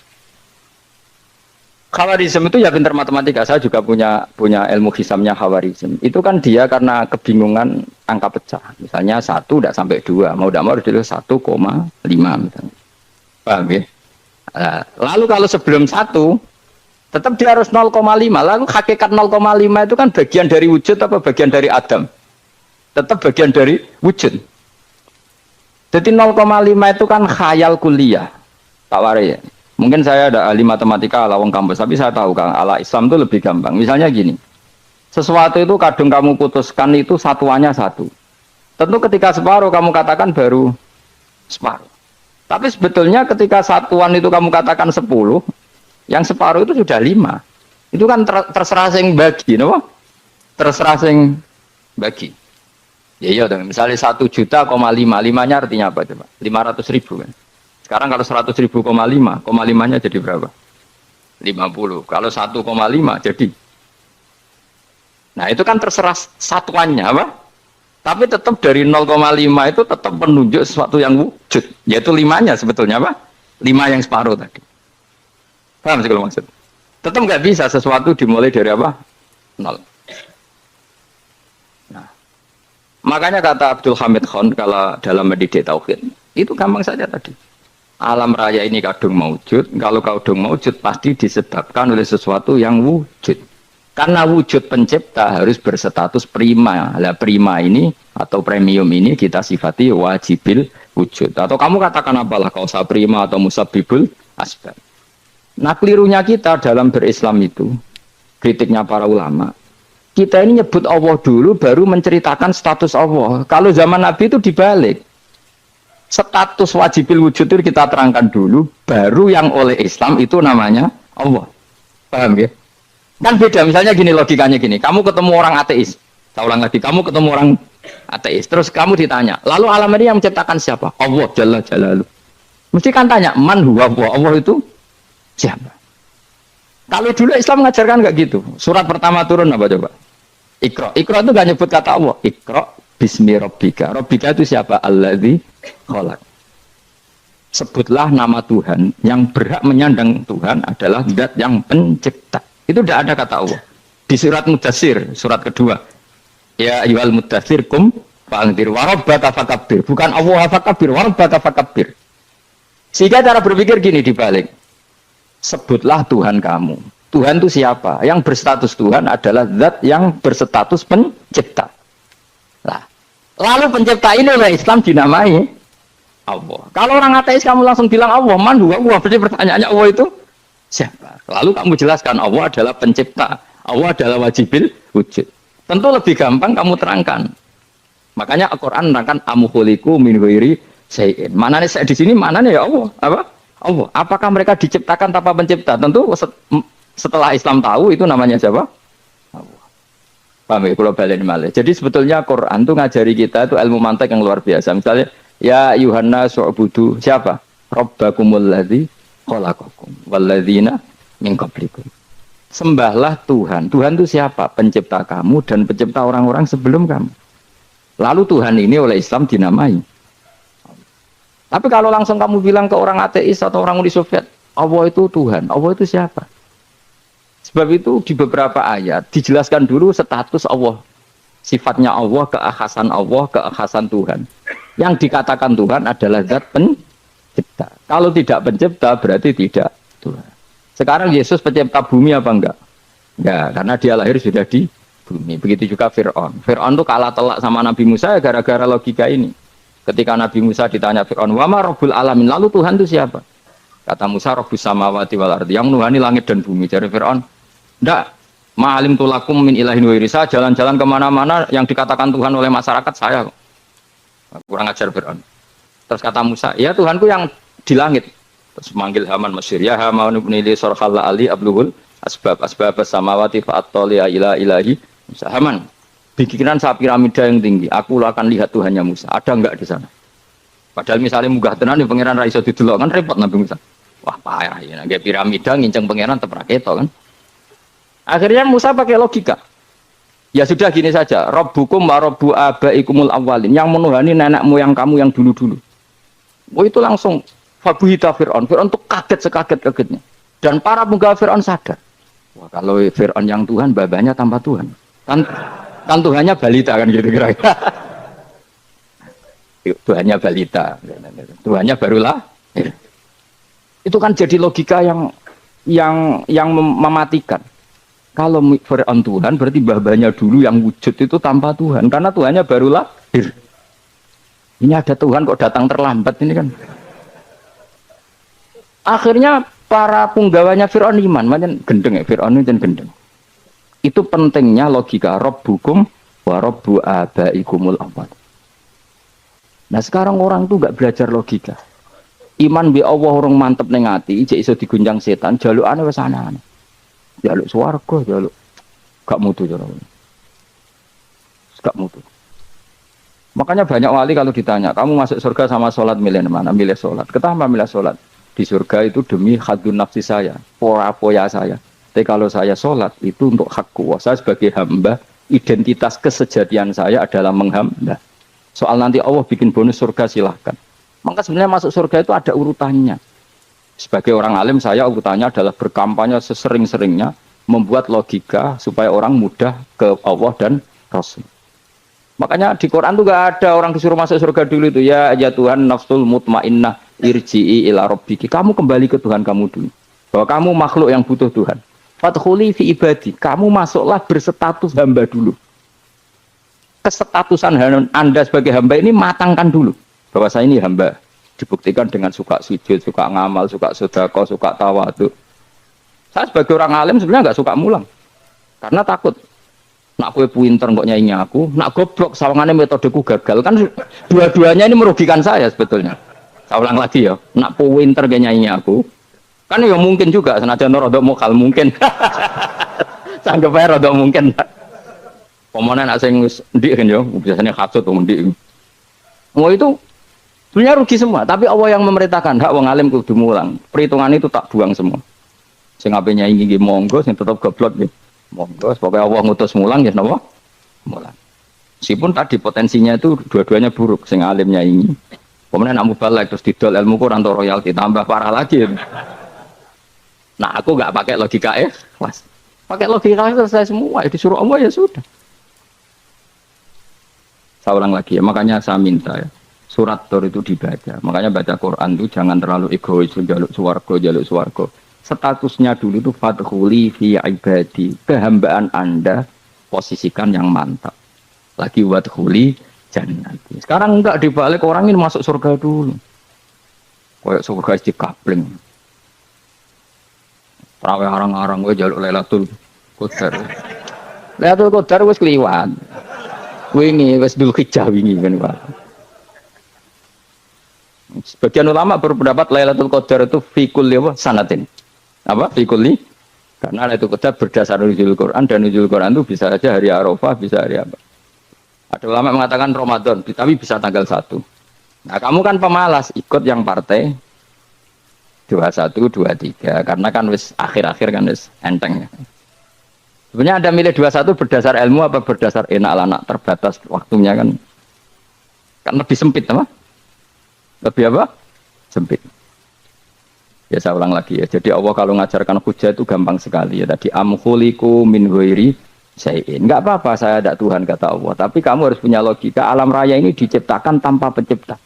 Khawarizm itu ya pintar matematika. Saya juga punya ilmu hisamnya Khawarizm. Itu kan dia karena kebingungan angka pecah. Misalnya 1 tidak sampai 2. Mau tidak mau harus ditulis 1,5 misalnya. Paham ya? Nah, lalu kalau sebelum 1 tetap dia harus 0,5. Lalu hakikat 0,5 itu kan bagian dari wujud apa bagian dari Adam? Tetap bagian dari wujud. Jadi 0,5 itu kan khayal kuliah. Pak Wari ya. Mungkin saya ada ahli matematika ala wong kampus, tapi saya tahu Kang, ala Islam itu lebih gampang. Misalnya gini, sesuatu itu kadang kamu putuskan itu satuannya 1. Tentu ketika separuh kamu katakan baru separuh. Tapi sebetulnya ketika satuan itu kamu katakan 10, yang separuh itu sudah 5. Itu kan terserah sing bagi, no? Terserah sing bagi. Ya iya dong, misalnya 1,5 juta, 5-nya artinya apa coba? 500.000 kan. Sekarang kalau 100.000, 5-nya jadi berapa? 50. Kalau 1,5 jadi. Nah itu kan terserah satuannya apa? Tapi tetap dari 0,5 itu tetap menunjuk sesuatu yang wujud. Yaitu 5-nya sebetulnya apa? 5 yang separuh tadi. Paham sih kalau maksud? Tetap nggak bisa sesuatu dimulai dari apa? 0. Nah, makanya kata Abdul Hamid Khan kalau dalam mendidik tauhid, itu gampang saja tadi. Alam raya ini kadung maujud, kalau kadung maujud pasti disebabkan oleh sesuatu yang wujud. Karena wujud pencipta harus berstatus prima. Lah prima ini atau premium ini kita sifati wajibil wujud. Atau kamu katakan apalah kausa prima atau musabibul asbab. Nah kelirunya kita dalam berislam itu, kritiknya para ulama, kita ini nyebut Allah dulu baru menceritakan status Allah. Kalau zaman Nabi itu dibalik. Status wajibil wujud itu kita terangkan dulu, baru yang oleh Islam itu namanya Allah. Paham ya? Kan beda, misalnya gini logikanya gini, kamu ketemu orang ateis, saya ulang lagi, kamu ketemu orang ateis, terus kamu ditanya, lalu alam ini yang menciptakan siapa? Allah Jalla Jalaluh. Mesti kan tanya, man huwa Allah, Allah itu siapa? Kalau dulu Islam mengajarkan nggak gitu, surat pertama turun apa coba? Iqra, Iqra itu nggak nyebut kata Allah, Iqra bismi rabbika, rabbika itu siapa? Alladzi khalaq. Sebutlah nama Tuhan, yang berhak menyandang Tuhan adalah zat yang pencipta. Itu tidak ada kata Allah. Di surat Mudatsir, surat kedua. Ya ayyuhal mudatsir kum fa'anzir wa rabbaka fakabbir. Bukan Allah fakabbir, wa rabbaka fakabbir. Sehingga cara berpikir gini dibalik. Sebutlah Tuhan kamu. Tuhan itu siapa? Yang berstatus Tuhan adalah zat yang berstatus pencipta. Nah, lalu pencipta ini oleh Islam dinamai Allah. Kalau orang ateis kamu langsung bilang Allah, man huwa Allah. Berarti pertanyaannya Allah itu siapa? Lalu kamu jelaskan Allah adalah pencipta, Allah adalah wajibil wujud. Tentu lebih gampang kamu terangkan. Makanya Al-Qur'an menerangkan amuhuliku min ghairi syai'in. Manane saya di sini manane ya Allah, apa? Allah. Apakah mereka diciptakan tanpa pencipta? Tentu setelah Islam tahu itu namanya siapa? Allah. Paham ya kalau balen malih. Jadi sebetulnya Quran itu ngajari kita itu ilmu mantek yang luar biasa. Misalnya ya Yuhanna su'budu siapa? Rabbakumul ladzi khalaqakum walladzina min qablikum. Sembahlah Tuhan. Tuhan itu siapa? Pencipta kamu dan pencipta orang-orang sebelum kamu. Lalu Tuhan ini oleh Islam dinamai. Tapi kalau langsung kamu bilang ke orang ateis atau orang Uni Soviet, Allah itu Tuhan. Allah itu siapa? Sebab itu di beberapa ayat dijelaskan dulu status Allah. Sifatnya Allah, keakhasan Tuhan. Yang dikatakan Tuhan adalah zat pencipta. Kalau tidak pencipta berarti tidak Tuhan. Sekarang Yesus pencipta bumi apa enggak? Enggak, karena dia lahir sudah di bumi. Begitu juga Fir'aun. Fir'aun itu kalah telak sama Nabi Musa ya gara-gara logika ini. Ketika Nabi Musa ditanya Fir'aun, wa ma rabbul alamin, lalu Tuhan itu siapa? Kata Musa, rabbus samawati wal ardi, yang nuhani langit dan bumi. Jadi Fir'aun, enggak, ma'alim tulakum min ilahin wirisa, jalan-jalan kemana-mana yang dikatakan Tuhan oleh masyarakat saya. Kurang ajar Fir'aun. Terus kata Musa, ya Tuhanku yang di langit. Terus manggil Haman Mesir, ya Haman ibnili sorhalla ali abluhul asbab samawati fa'attoliya ila ilahi Musa. Haman, Bikinan saya piramida yang tinggi, aku akan lihat Tuhannya Musa. Ada enggak di sana? Padahal misalnya munggah tenan di pangeran ra iso didelok kan repot Nabi Musa. Wah parah ya, nggak piramida nginceng pangeran tetap rakyat kan. Akhirnya Musa pakai logika. Ya sudah gini saja, Rabbukum wa Rabbu abaikumul awwalin, yang menuhani nenek moyang kamu yang dulu-dulu. Oh itu langsung fabuhita Fir'aun. Fir'aun tuh kaget sekaget-kagetnya. Dan para penggawa Fir'aun sadar. Wah kalau Fir'aun yang Tuhan, babanya tanpa Tuhan. Kan Tuhannya balita kan gitu kira-kira. Tuhannya balita. Tuhannya barulah. Itu kan jadi logika yang mematikan. Kalau Fir'aun Tuhan berarti babanya dulu yang wujud itu tanpa Tuhan. Karena Tuhannya baru lahir. Ini ada Tuhan kok datang terlambat ini kan. Akhirnya para penggawanya Fir'aun iman. Macam gendeng ya, Fir'aun itu gendeng. Itu pentingnya logika Rabbukum wa Rabbu abaikumul awwal. Nah sekarang orang tuh gak belajar logika. Iman bi Allah orang mantep ning ati, ijek iso digunjang setan, jalukane wis aneh-aneh. Jaluk swarga, jaluk gak mutu cara. Gak mutu. Makanya banyak wali kalau ditanya, kamu masuk surga sama sholat milih mana? Milih sholat. Kenapa milih sholat? Di surga itu demi hadun nafsi saya, poya saya. Tapi kalau saya sholat itu untuk hakku. Saya sebagai hamba, identitas kesejatian saya adalah menghamba. Soal nanti Allah bikin bonus surga silahkan. Maka sebenarnya masuk surga itu ada urutannya. Sebagai orang alim saya urutannya adalah berkampanye sesering-seringnya, membuat logika supaya orang mudah ke Allah dan Rasul. Makanya di Quran tuh gak ada orang disuruh masuk surga dulu itu. Ya Tuhan nafsul mutmainnah irji'i ila rabbiki. Kamu kembali ke Tuhan kamu dulu. Bahwa kamu makhluk yang butuh Tuhan. Fadkhuli fi ibadi. Kamu masuklah berstatus hamba dulu. Kestatusan Anda sebagai hamba ini matangkan dulu. Bahwa saya ini hamba. Dibuktikan dengan suka sujud, suka ngamal, suka sedekah, suka tawadhu. Saya sebagai orang alim sebenarnya nggak suka mulang. Karena takut. Nak kue pinter kok nyanyi aku, nak goblok sawangannya metodeku gagal. Kan dua-duanya ini merugikan saya sebetulnya. Saya ulang lagi ya, nak pinter kayak nyanyi aku. Kan ya mungkin juga, senajan rodok mokal mungkin. Sanggep aja rodok mungkin. Pemenang asing ndik kan ya, biasanya kasut tuh ndik. Mau itu sebenarnya rugi semua, tapi Allah yang memerintahkan hak wong alim kudu mulang. Perhitungan itu tak buang semua. Sing ape nyanyi nggih monggo, sing tetep goblok nggih monggo. Pokoke Allah ngutus mulang ya napa? Mulang. Meskipun tadi potensinya itu dua-duanya buruk, sing alim nyanyi. Kemudian nak mubalek terus didol ilmu Quran atau royalti tambah parah lagi. Nah, aku enggak pakai logika kelas. Pakai logika selesai semua, ya disuruh Allah ya sudah. Saya ulang lagi ya, makanya saya minta ya. Surat Tur itu dibaca. Makanya baca Quran itu jangan terlalu egois, jaluk swarga. Statusnya dulu itu fadkhuli fi ibadi. Kehambaan Anda posisikan yang mantap. Lagi wadkhuli jannati. Sekarang enggak dibalik, orang ini masuk surga dulu. Kayak surga di kapling. Terawih arang-arang gue jaluk Lailatul Qadar. Lailatul Qadar wis kliwat. Wingi wis Dzulhijjah wingi kan Pak. Sebagian ulama berpendapat Lailatul Qadar itu fi kulli sanatin. Apa? Fi kulli? Karena Lailatul Qadar berdasar nuzul Quran, dan nuzul Quran itu bisa saja hari Arafah, bisa hari apa. Ada ulama mengatakan Ramadan, tapi bisa tanggal 1. Nah, kamu kan pemalas ikut yang partai 21, 23 karena kan wis akhir-akhir kan wis enteng ya. Sebenarnya Anda milih 21 berdasar ilmu apa berdasar enak anak terbatas waktunya kan lebih sempit apa? Lebih apa? Sempit. Ya saya ulang lagi ya. Jadi Allah kalau ngajarkan hujah itu gampang sekali ya. Tadi amkhuliku min ghairi syai'in. Enggak apa-apa saya ada Tuhan kata Allah. Tapi kamu harus punya logika. Alam raya ini diciptakan tanpa pencipta.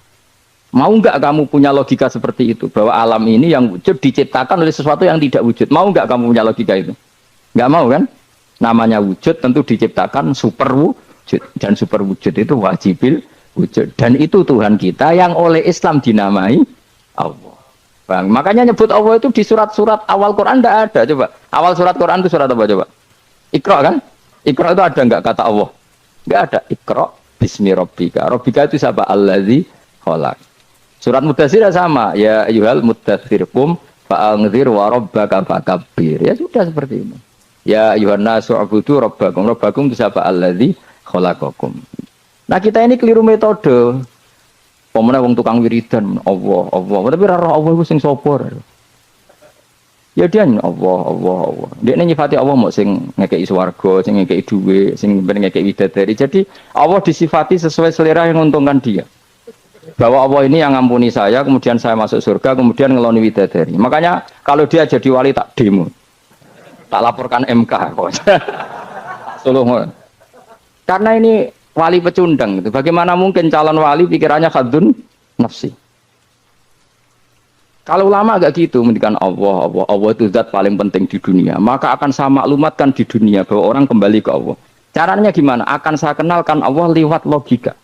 Mau enggak kamu punya logika seperti itu? Bahwa alam ini yang wujud diciptakan oleh sesuatu yang tidak wujud. Mau enggak kamu punya logika itu? Enggak mau kan? Namanya wujud tentu diciptakan super wujud. Dan super wujud itu wajibil wujud. Dan itu Tuhan kita yang oleh Islam dinamai Allah. Bang, makanya nyebut Allah itu di surat-surat awal Quran tidak ada. Coba awal surat Quran itu surat apa coba? Iqra kan? Iqra itu ada enggak kata Allah? Enggak ada. Iqra bismi rabbika. Rabbika itu siapa? Allazi khalaq. Surat Mudaththir sama. Ya ayyuhal mudaththir qum fa'anzir wa rabbaka fakabbir. Ya sudah seperti ini. Ya ayyuhan nasu ubudu rabbakum. Rabbakum itu siapa? Allazi khalaqakum. Nah kita ini keliru metode. Pemenang wong tukang wiridan Allah, tapi ora roh Allah iku sing sapa? Ya dia Allah. Dia nyifati Allah mau sing ngekei swarga, sing ngekei duwe, sing ngekei widadari. Jadi Allah disifati sesuai selera yang menguntungkan dia. Bahwa Allah ini yang ngampuni saya, kemudian saya masuk surga, kemudian ngeloni widadari. Makanya kalau dia jadi wali tak demo, tak laporkan MK. Solo. Karena ini wali pecundang gitu. Bagaimana mungkin calon wali pikirannya khadun nafsi? Kalau ulama agak gitu, mendikan Allah itu zat paling penting di dunia. Maka akan saya maklumatkan di dunia bahwa orang kembali ke Allah. Caranya gimana? Akan saya kenalkan Allah lewat logika.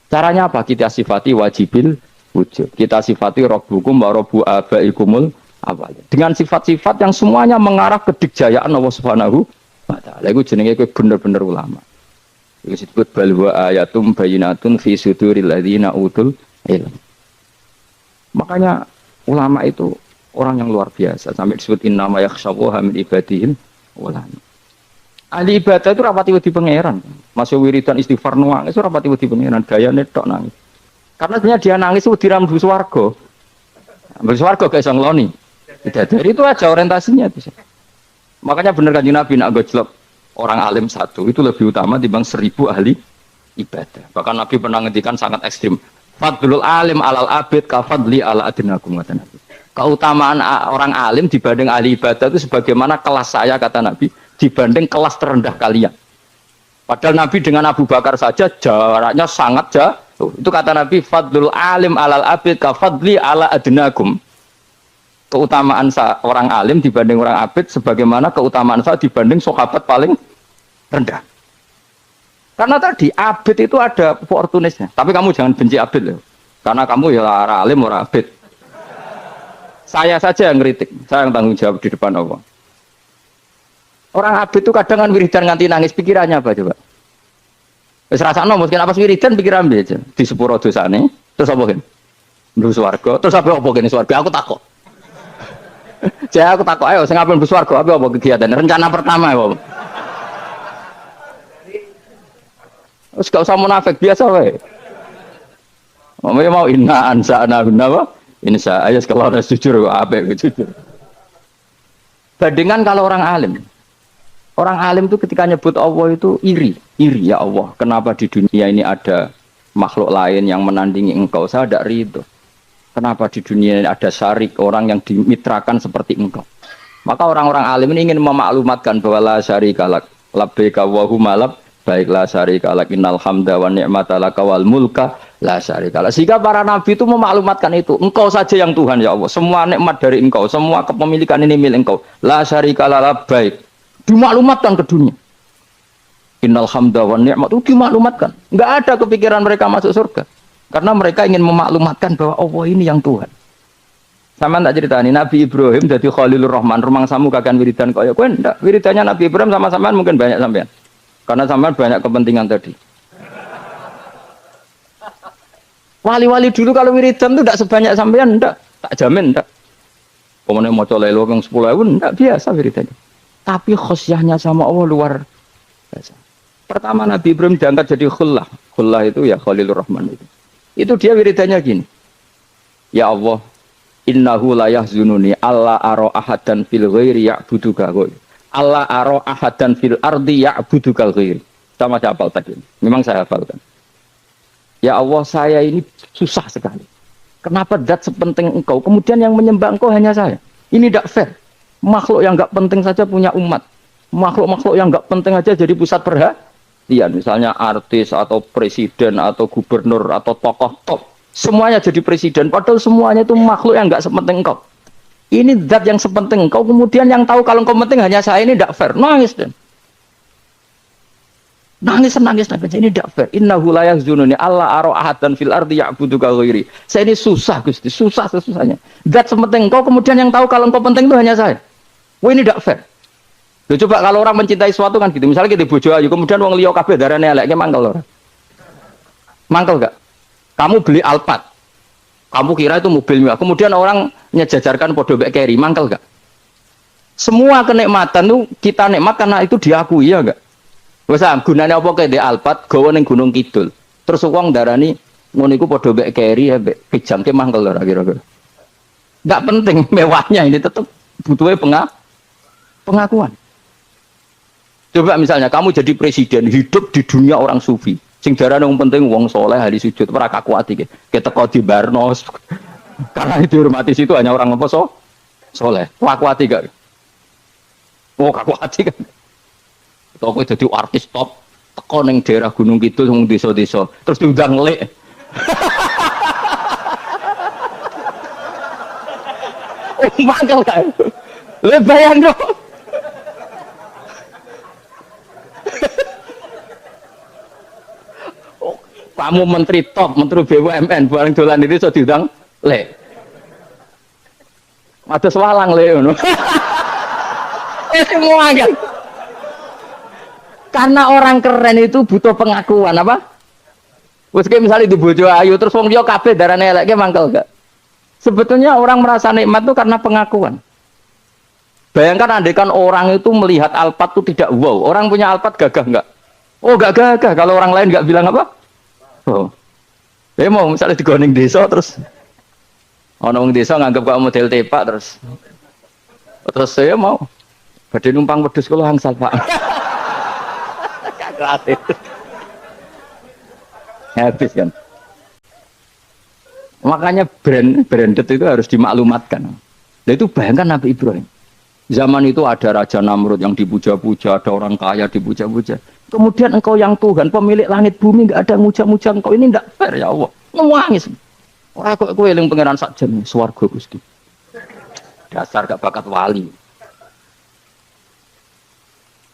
Caranya apa? Kita sifati wajibil wujud. Kita sifati rabbukum wa rabbu abaikumul awal. Dengan sifat-sifat yang semuanya mengarah ke dikjayaan Allah Subhanahu wa taala. Iku jenenge kowe bener-bener ulama. Iku disebut bal wa ayatum bayyinatun fi suduril ladzina utul ilm. Makanya ulama itu orang yang luar biasa sampai disebut innama yakhshallaha min ibadihil ulama. Ahli ibadah itu rapati wedi pangeran. Masuk wiridan istighfar nuang itu rapati wedi pangeran, gayane tok nangis. Karena sebenarnya dia nangis itu dirambu swarga. Ambil swarga gak iso ngloni. Dari itu aja orientasinya itu. Makanya benar Kanjeng Nabi nak gojlok orang alim satu itu lebih utama dibanding 1000 ahli ibadah. Bahkan Nabi pernah ngendikan sangat ekstrim. Fadlul alim alal abid ka fadli ala adnakum kata Nabi. Keutamaan orang alim dibanding ahli ibadah itu sebagaimana kelas saya kata Nabi dibanding kelas terendah kalian. Padahal Nabi dengan Abu Bakar saja jaraknya sangat jauh. Itu kata Nabi fadlul alim alal abid ka fadli ala adnakum. Keutamaan orang alim dibanding orang abid sebagaimana keutamaan saya dibanding sahabat paling rendah. Karena tadi abid itu ada opportunisnya. Tapi kamu jangan benci abid loh. Karena kamu ya orang alim orang abid. Saya saja yang ngeritik, saya yang tanggung jawab di depan Allah. Orang abid itu kadang kan wiridan nganti nangis, pikirannya apa coba? Wis rasakno mungkin apa wiridan pikiran aja di sepuro dosane, terus apa kan? Mlebu swarga, terus apa kene swarga? Aku takok. Jadi aku takok ayo sing ngapain mlebu swarga apa kegiatan? Rencana pertama apa? Wis gak usah munafik biasa wae. Mau inna ansa'na apa? Insya Allah kalau ada jujur apa jujur. Bandingan kalau orang alim. Orang alim itu ketika nyebut Allah itu iri ya Allah. Kenapa di dunia ini ada makhluk lain yang menandingi engkau? Saya tidak ridho. Kenapa di dunia ini ada syarik orang yang dimitrakan seperti engkau? Maka orang-orang alim ini ingin memaklumatkan bahwa la syarika lak labbaika wa huma baiklah syarika lak innal hamda wa ni'mata laka wal mulka la syarika lak. Sehingga para nabi itu memaklumatkan itu. Engkau saja yang Tuhan ya Allah. Semua nikmat dari engkau, semua kepemilikan ini milik engkau. La syarika lak baik. Dimaklumatkan ke dunia. Innal hamda wa ni'mat itu dimaklumatkan. Enggak ada kepikiran mereka masuk surga. Karena mereka ingin memaklumatkan bahwa Allah ini yang Tuhan. Sama tak cerita nih Nabi Ibrahim jadi Khalilur Rahman, rumang samu kakan wiridan kaya kowe ndak. Wiridannya Nabi Ibrahim sama sampean mungkin banyak sampean. Karena sampean banyak kepentingan tadi. Wali-wali dulu kalau wiridan itu tidak sebanyak sampean, ndak. Tak jamin ndak. Pemene maca lelo ping 10.000 ndak biasa wiridannya. Tapi khosyahnya sama Allah luar biasa. Pertama Nabi Ibrahim diangkat jadi khullah. Khullah itu ya Khalilur Rahman itu. Itu dia wiridannya gini. Ya Allah, innahu la yahzununi alla ara ahadan fil ghairi ya'buduka. Allah ara ahadan fil ardi ya'buduka ghairi. Sama saya hafal tadi. Memang saya hafalkan. Ya Allah, saya ini susah sekali. Kenapa zat sepenting engkau, kemudian yang menyembah engkau hanya saya? Ini tidak fair. Makhluk yang enggak penting saja punya umat. Makhluk-makhluk yang enggak penting aja jadi pusat perhatian. Misalnya artis atau presiden atau gubernur atau tokoh top. Semuanya jadi presiden. Padahal semuanya itu makhluk yang enggak sepenting engkau. Ini zat yang sepenting engkau. Kemudian yang tahu kalau engkau penting hanya saya, ini tidak fair. Nangis dan nangis. Ini tidak fair. Innahu la yahzununi alla ara ahadan fil ardi ya'buduka ghairi. Saya ini susah Gusti, susah sesusahnya. Zat sepenting engkau, kemudian yang tahu kalau engkau penting itu hanya saya. Wah ini tidak fair. Loh, coba kalau orang mencintai sesuatu kan gitu. Misalnya kita bojo ayu, kemudian wong liya kabeh darane elek, mangkel ora? Mangkel enggak? Kamu beli Alphard. Kamu kira itu mobil mewah. Kemudian orang nyejajarkan podo mek keri, mangkel enggak? Semua kenikmatan itu kita nikmat karena itu diakui ya enggak? Wes gunane apa kae di Alphard gawa ning Gunung Kidul. Terus wong darani ngono iku padha mbek keri ya mbek pejamke mangkel ora kira-kira. Enggak penting mewahnya ini tetap butuhnya pengakuan. Coba misalnya kamu jadi presiden hidup di dunia orang sufi. Sing darane wong penting wong soleh ahli sujud ora kakuati ki. Keteko di Barnos. Karena dihormati situ hanya orang apa soleh. Kakuati gak? Oh kakuati kan. Toko jadi artis top, teko neng daerah Gunung Kidul, ngomong desa-desa, terus diundang lek. Oh mangkel kan? Le bayang dong. Oh, kamu menteri top, menteri BUMN, bareng dolan ini so diundang lek. Ada sewalang lek, no. Semua kan. Karena orang keren itu butuh pengakuan apa? Wes misalnya di bojo ayu terus wong liya kabeh darane elek mangkel gak? Sebetulnya orang merasa nikmat itu karena pengakuan. Bayangkan andekan orang itu melihat Alphard itu tidak wow. Orang punya Alphard gagah enggak? Oh enggak gagah kalau orang lain enggak bilang apa? Oh. Ya mau misalnya di Goning desa terus ana wong desa nganggep kok model tepak terus saya mau badhe numpang wedhus kula angsal Pak. Habis kan. Makanya branded itu harus dimaklumatkan. Nah itu bayangkan Nabi Ibrahim. Zaman itu ada Raja Namrud yang dipuja-puja, ada orang kaya dipuja-puja. Kemudian engkau yang Tuhan, pemilik langit bumi, nggak ada muja-muja engkau. Ini tidak fair ya Allah. Nangis. Wah kok kowe eling pangeran sak jam swarga Gusti. Dasar gak bakat wali.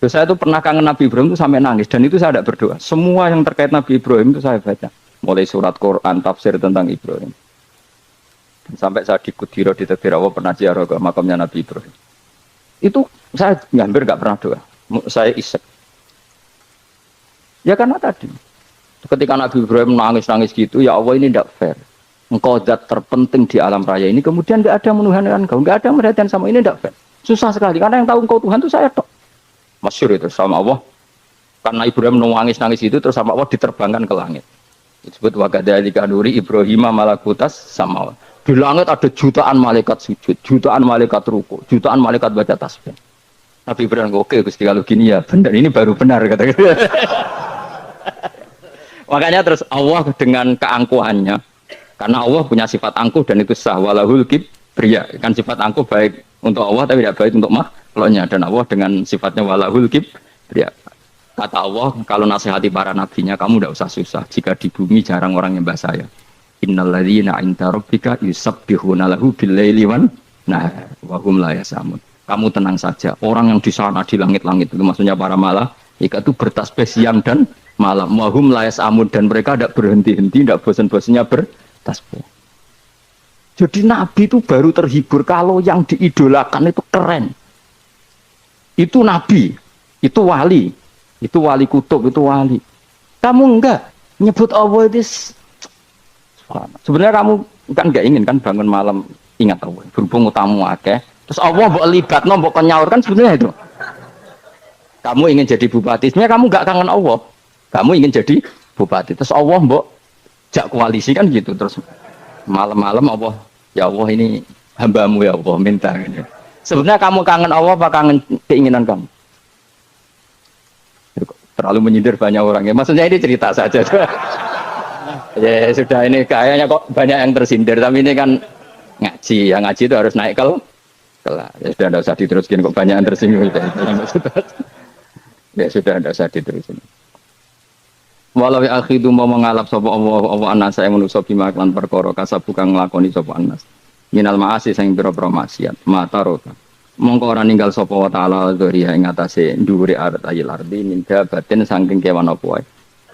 Saya itu pernah kangen Nabi Ibrahim itu sampai nangis dan itu saya tidak berdoa. Semua yang terkait Nabi Ibrahim itu saya baca, mulai surat Quran, tafsir tentang Ibrahim. Dan sampai saya di Kudiro di Tadirawa pernah ziarah ke makamnya Nabi Ibrahim. Itu saya hampir nggak pernah doa. Saya isek. Ya karena tadi, ketika Nabi Ibrahim nangis-nangis gitu, ya Allah ini tidak fair. Engkau zat terpenting di alam raya ini, kemudian nggak ada menuhankan engkau, nggak ada merhatian sama ini tidak fair. Susah sekali karena yang tahu engkau Tuhan itu saya tok. Masyhur itu sama Allah. Karena Ibrahim nangis-nangis itu terus sama Allah diterbangkan ke langit. Disebut wa kadzalika nuri Ibrahim malakutas sama Allah. Di langit ada jutaan malaikat sujud, jutaan malaikat ruku, jutaan malaikat baca tasbih. Nabi Ibrahim oke Gusti kalau gini ya benar ini baru benar kata. Makanya terus Allah dengan keangkuhannya, karena Allah punya sifat angkuh dan itu sah walahul kibriya. Kan sifat angkuh baik untuk Allah tapi tidak baik untuk makhluknya, dan Allah dengan sifatnya walahul kibriya. Kata Allah kalau nasihati para nabinya, kamu tidak usah susah jika di bumi jarang orang nyembah saya. Innalladzina 'inda rabbika yusabbihuna lahu bil-laili wan nahar wa hum la yasamun. Kamu tenang saja, orang yang di sana di langit-langit itu maksudnya para malaikat itu bertasbih siang dan malam. Wa hum la yasamun, dan mereka tidak berhenti-henti, tidak bosan-bosannya bertasbih. Jadi Nabi itu baru terhibur kalau yang diidolakan itu keren. Itu Nabi, itu wali kutub, itu wali. Kamu enggak nyebut Allah itu. Sebenarnya kamu kan enggak ingin kan bangun malam ingat Allah. Berhubung utamu akeh, terus Allah mbok libatno, mbok nyaur kan sebenarnya itu. Kamu ingin jadi bupati, sebenarnya kamu enggak kangen Allah. Kamu ingin jadi bupati, terus Allah mbok jak koalisi kan gitu terus. Malam-malam Allah, ya Allah ini hambamu ya Allah minta gitu. Sebenarnya kamu kangen Allah apa kangen keinginan kamu? Terlalu menyindir banyak orang ya. Maksudnya ini cerita saja. Ya sudah, ini kayaknya kok banyak yang tersindir, tapi ini kan ngaji. Yang ngaji itu harus naik kelas. Ya sudah, tidak usah diteruskan kok banyak yang tersinggung. Ya sudah, tidak usah diteruskan. Walau akhidu mau mengalap sapa Allah anas saya manusa bima lan perkara kasab bukan nglakoni sapa anas. Minal maasi sing pira-pira maksiat, mata rota. Mongko ora ninggal sapa wa taala dzuriya ing atase dhuwure ayil ardi minda batin saking kewan apa wae.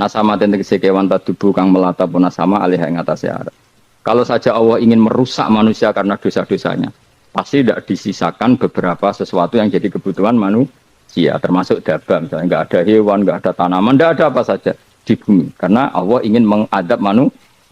Nasama tegese kewan tadubu kang melata pun sama alih ing atase arat. Kalau saja Allah ingin merusak manusia karena dosa-dosanya, pasti tidak disisakan beberapa sesuatu yang jadi kebutuhan manusia, termasuk daba, misalnya enggak ada hewan, enggak ada tanaman, enggak ada apa saja di bumi, karena Allah ingin mengadab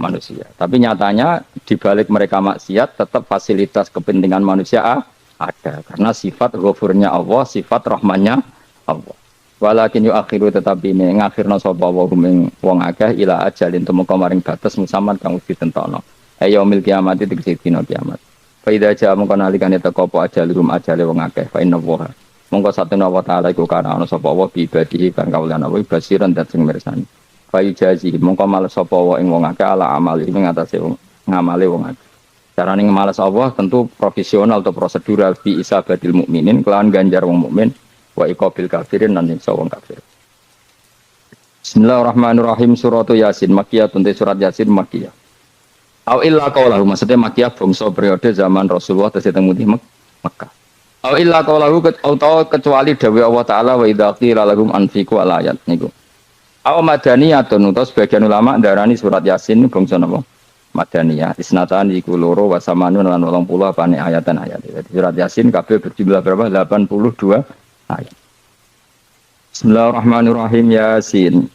manusia. Tapi nyatanya di balik mereka maksiat tetap fasilitas kepentingan manusia ada, karena sifat ghafurnya Allah, sifat rahmannya Allah. Walakin yu akhiru tetapi ini ngakhirna sapa wa hum wong akeh ila ajalin tumeka maring batas musamman kang wis ditentokno. Ayo mil kiamat iki dina kiamat. Fa idza jaa mongko nalikane teka apa ajalurum ajale wong akeh fa inna wa mongko satuna wa taala iku kana ana sapa wa bi ibadihi kan kaulan apa basiran dat sing mirsani. Fa ijazi mongko males sapa wa ing wong akeh ala amali ing atase ngamale wong akeh. Carane ngemales Allah tentu profesional atau prosedural bi isabatil mukminin kelawan ganjar wong mukmin. Wa iqabil kafirin lan nyiksa wong kafir. Bismillahirrahmanirrahim surat Yasin Makkiyah tunte surat Yasin Makkiyah. Au illa qaulahu maksudnya Makkiyah bangsa periode zaman Rasulullah tesih teng Mekah. Au illa qaulahu kecuali dawuh Allah taala wa idza qila lahum anfiqu al ayat niku. Au madaniyatun utawa sebagian ulama ndarani surat Yasin bangsa napa? Madaniyah. Isnatan iku loro wa samanun lan 80 apane ayatan ayat. Jadi surat Yasin kabeh berjumlah berapa? 82 ayat. Bismillahirrahmanirrahim Yasin.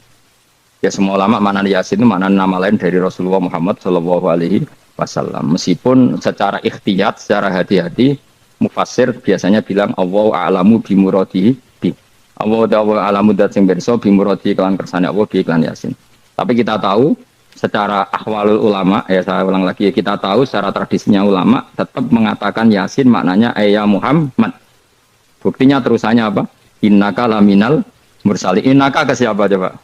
Ya semua ulama makna Yasin itu makna nama lain dari Rasulullah Muhammad Shallallahu Alaihi Wasallam. Meskipun secara ikhtiyat, secara hati-hati, mufassir biasanya bilang Allah a'lamu bimuradihi bi. Allah a'lamu dat sing pirsa bimuradihi kelan kersane Allah bi iklan Yasin. Tapi kita tahu secara ahwalul ulama, ya saya ulang lagi, kita tahu secara tradisinya ulama tetap mengatakan Yasin maknanya ya Muhammad. Buktinya terusannya apa? Innaka laminal mursalin. Innaka ke siapa coba?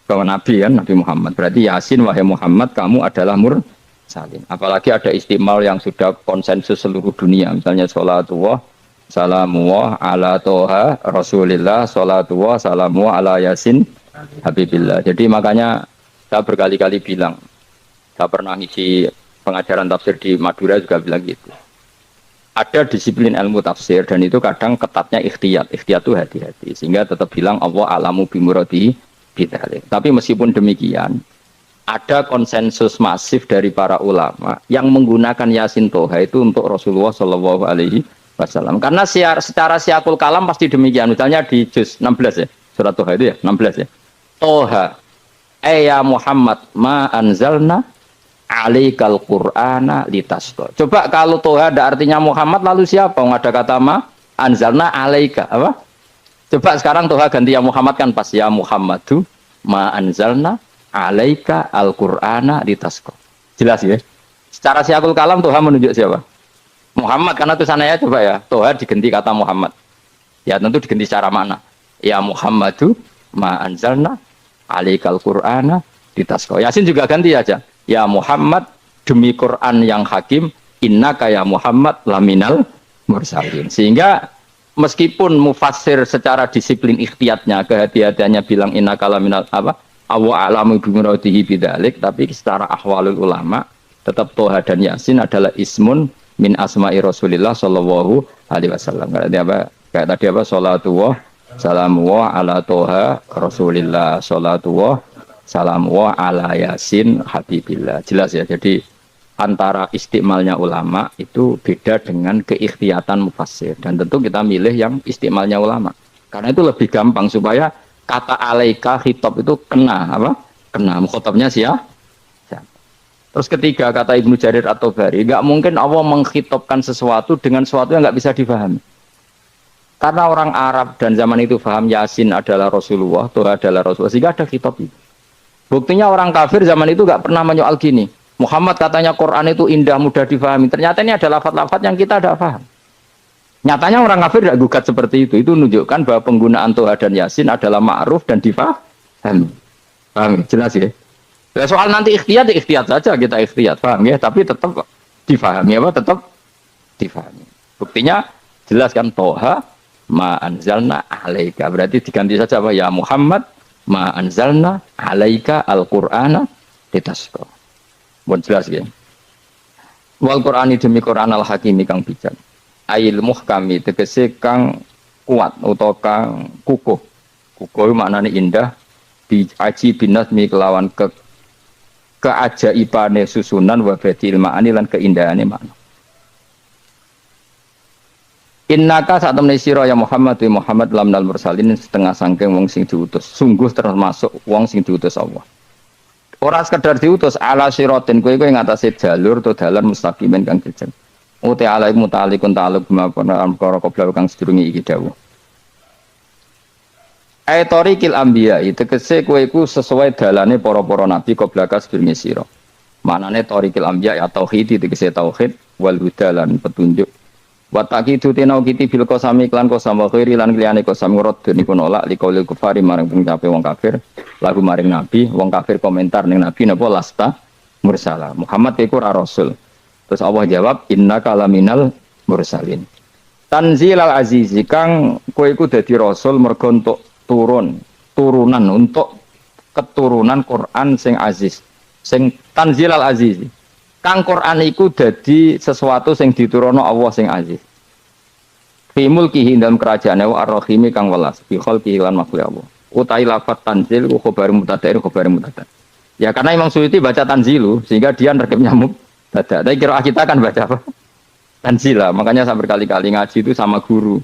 Ke Nabi kan, Nabi Muhammad. Berarti Yasin wahai Muhammad kamu adalah mursalin. Apalagi ada istimal yang sudah konsensus seluruh dunia. Misalnya sholatullah, salamullah ala toha rasulillah, sholatullah, salamullah ala Yasin habibillah. Jadi makanya saya berkali-kali bilang, saya pernah ngisi pengajaran tafsir di Madura juga bilang gitu. Ada disiplin ilmu tafsir dan itu kadang ketatnya ikhtiyat. Ikhtiyat itu hati-hati. Sehingga tetap bilang Allah alamu bimuradi bidzalik. Tapi meskipun demikian, ada konsensus masif dari para ulama yang menggunakan Yasin Toha itu untuk Rasulullah Shallallahu Alaihi Wasallam. Karena secara siakul kalam pasti demikian. Misalnya di juz 16 ya, surat Toha itu ya, 16 ya. Toha, ya Muhammad ma anzalna alaikal Qur'ana litasqa. Coba kalau Toha ada artinya Muhammad lalu siapa? Ada kata ma anzalna alaika apa? Coba sekarang Toha ganti ya Muhammad kan pas ya Muhammadu ma anzalna alaika al-Qur'ana litasqa. Jelas ya? Secara siakul kalam Toha menunjuk siapa? Muhammad karena tulisannya coba ya. Toha diganti kata Muhammad. Ya tentu diganti secara makna. Ya Muhammadu ma anzalna alaikal Qur'ana litasqa. Yasin juga ganti aja. Ya Muhammad demi Quran yang hakim innaka ya Muhammad laminal mursalin. Sehingga meskipun mufassir secara disiplin ikhtiyatnya kehati-hatiannya bilang innaka laminal apa awa alamu bimuradihi bidzalik, tapi secara ahwalul ulama tetap Toha dan Yasin adalah ismun min asma'i Rasulillah sallallahu alaihi wasallam. Kayak tadi apa salatullah salamullah ala Toha Rasulillah salatullah salam wa ala Yasin habibillah. Jelas ya. Jadi antara istimalnya ulama itu beda dengan keikhtiyatan mufassir. Dan tentu kita milih yang istimalnya ulama. Karena itu lebih gampang supaya kata alaika khitab itu kena apa? Kena mukhatabnya siapa? Terus ketiga kata Ibnu Jarir At-Tabari, enggak mungkin Allah mengkhitabkan sesuatu dengan sesuatu yang enggak bisa difahami. Karena orang Arab dan zaman itu paham Yasin adalah Rasulullah, Toha adalah Rasulullah, sehingga ada khitab itu. Buktinya orang kafir zaman itu gak pernah menyoal gini. Muhammad katanya Quran itu indah, mudah difahami. Ternyata ini ada lafaz-lafaz yang kita tidak paham. Nyatanya orang kafir tidak gugat seperti itu. Itu menunjukkan bahwa penggunaan Toha dan Yasin adalah ma'ruf dan difahami. Paham? Jelas ya? Ya, soal nanti ikhtiyat, ikhtiyat saja kita ikhtiyat. Paham ya? Tapi tetap difahami apa? Tetap difahami. Buktinya jelas kan Toha ma anzalna alaika. Berarti diganti saja apa? Ya Muhammad ma anzalna alaika al-Qur'ana litasqa. Bon jelas ya. Wal Qur'ani demi Qur'an al-Hakimi kang bijak. Ail muhkami tegese kang kuat utawa kang kukuh. Kukuh maknane indah diaji binasmi kelawan keajaibane susunan wa badil ma'ani lan keindahane makna. Innaka saat temani sira ya Muhammad wa Muhammad lamnal mursalin setengah sangking wong sing diutus. Sungguh termasuk wong sing diutus Allah. Ora sekedar diutus ala siratin kowe ing atase jalur to dalan mustaqimin kang jejeg. Uti alaihi mutalikun ta'alluq bima perkara qabla kang sedurunge iki dawuh. Aitorikil ambiya itu kese kowe iku sesuai dalane para-para nabi qoblaka sebelum sira. Manane torikil ambiya ya tauhid itu kese tauhid wal huda lan petunjuk. Wa taqidu tinau kiti bil qasami klan qasam wa khairi lan liyane qasam ngurut niku nolak liqaulil kufari marang pencape wong kafir lagu maring nabi wong kafir komentar ning nabi napa lasta mursala Muhammad iku ora rasul. Terus Allah jawab innaka laminal mursalin. Tanzilal azizi kang kowe iku dadi rasul mergo entuk turunan untuk keturunan Quran sing aziz sing tanzilal aziz kang Quran iku dadi sesuatu sing diturunno Allah sing aziz fi mulkihi dalam kerajaane wa ar-rahimi kang welas fi khalqihi lan makhluk Allah utai lafat tanzil ku khabar mutada ya karena Imam Suyuti baca tanzilu sehingga dia nerkep nyamuk dadak tapi kira kita kan baca apa tanzila makanya saya berkali-kali ngaji itu sama guru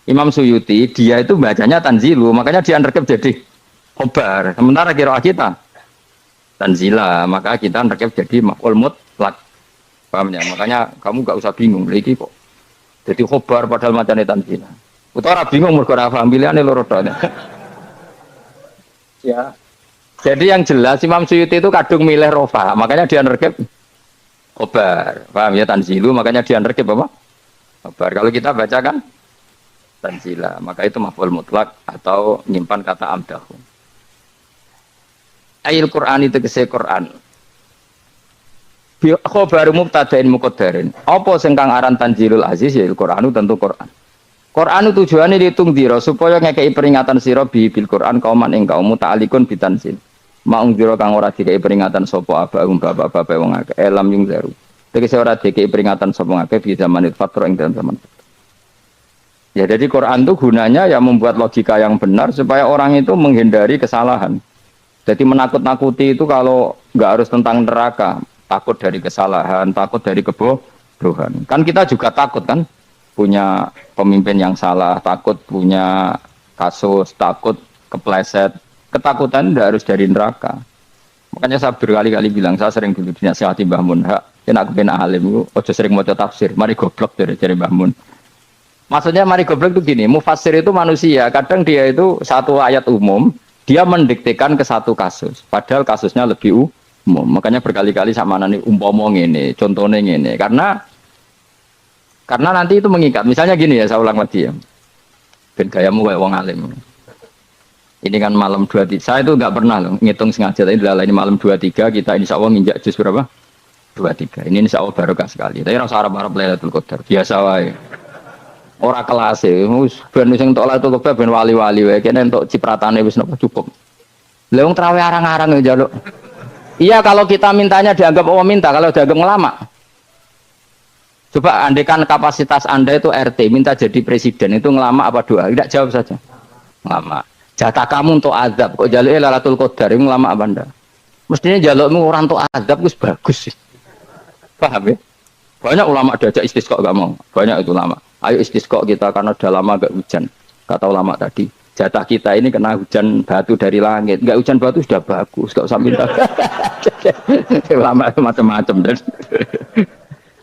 Imam Suyuti dia itu bacanya tanzilu makanya dia rekep jadi khobar sementara kira kita tanzila maka kita rekep jadi maf'ul mutlak paham ya makanya kamu gak usah bingung lagi kok jadi khobar padahal macamnya tanzila utara bingung mergo ora paham pilihane loro tok ya jadi yang jelas Imam Suyuti itu kadung milih rofa makanya dia rekep khobar paham ya tanzilu makanya dia rekep apa khobar kalau kita baca kan tanzila, maka itu maf'ul mutlak atau nyimpan kata amdahu. Ayil Quran itu kese Quran. Bi khabar mubtada'in muqaddarin. Apa sing kang aran tanzilul aziz ya Quran tentu Quran. Quran tujuane ditung dira supaya ngekeki peringatan sira bil Quran kauman ing kaum muta'alikun bitanzil. Maung dira kang ora dikeki peringatan sapa abahum bapak-bapak wong akeh elam yung zaru. Tegese ora dikeki peringatan sapa akeh di zaman fatra ing dalam zaman. Ya jadi Quran itu gunanya ya membuat logika yang benar supaya orang itu menghindari kesalahan. Jadi menakut-nakuti itu kalau nggak harus tentang neraka, takut dari kesalahan, takut dari kebodohan. Kan kita juga takut kan punya pemimpin yang salah, takut punya kasus, takut kepleset. Ketakutan tidak harus dari neraka. Makanya saya berkali-kali bilang, saya sering dulu dinasihati Mbah Mun, "Yen aku pengen alim, ojo sering maca tafsir, mari goblok dari Mbah Mun." Maksudnya mari goblok itu gini, mufassir itu manusia, kadang dia itu satu ayat umum, dia mendiktekan ke satu kasus, padahal kasusnya lebih umum. Makanya berkali-kali sama nani umpama ngene, contohnya ngene, karena nanti itu mengikat. Misalnya gini ya, saya ulang lagi ya, ben gayamu kayak wong alim. Ini kan malam 23, saya itu nggak pernah loh, ngitung sengaja, tapi ini malam 23, kita insya Allah nginjak juz berapa? 23, ini insya Allah barokah sekali, tapi rasa Arab-Arab Lailatul Qadar, biasa wae. Ora kelas e, ben sing entuk Lailatul Qadar ben wali-wali wae, kene entuk cipratane wis napa cukup. Lah wong traweh arang-arang yo njaluk. Iya kalau kita mintanya dianggap Allah minta, kalau dianggap ngelama. Coba andekan kapasitas Anda itu RT, minta jadi presiden itu ngelama apa doa? Tidak jawab saja. Ngelama. Jatah kamu untuk azab, kok njaluk Lailatul Qadar ngelama apa Anda? Mestinya njalukmu orang untuk azab wis bagus sih. Paham ya? Banyak ulama diajak istisqa enggak mau. Banyak itu ulama. Ayo istisqa kita karena udah lama enggak hujan. Kata ulama tadi, jatah kita ini kena hujan batu dari langit. Enggak hujan batu sudah bagus, enggak usah minta. Ulama macam-macam dan.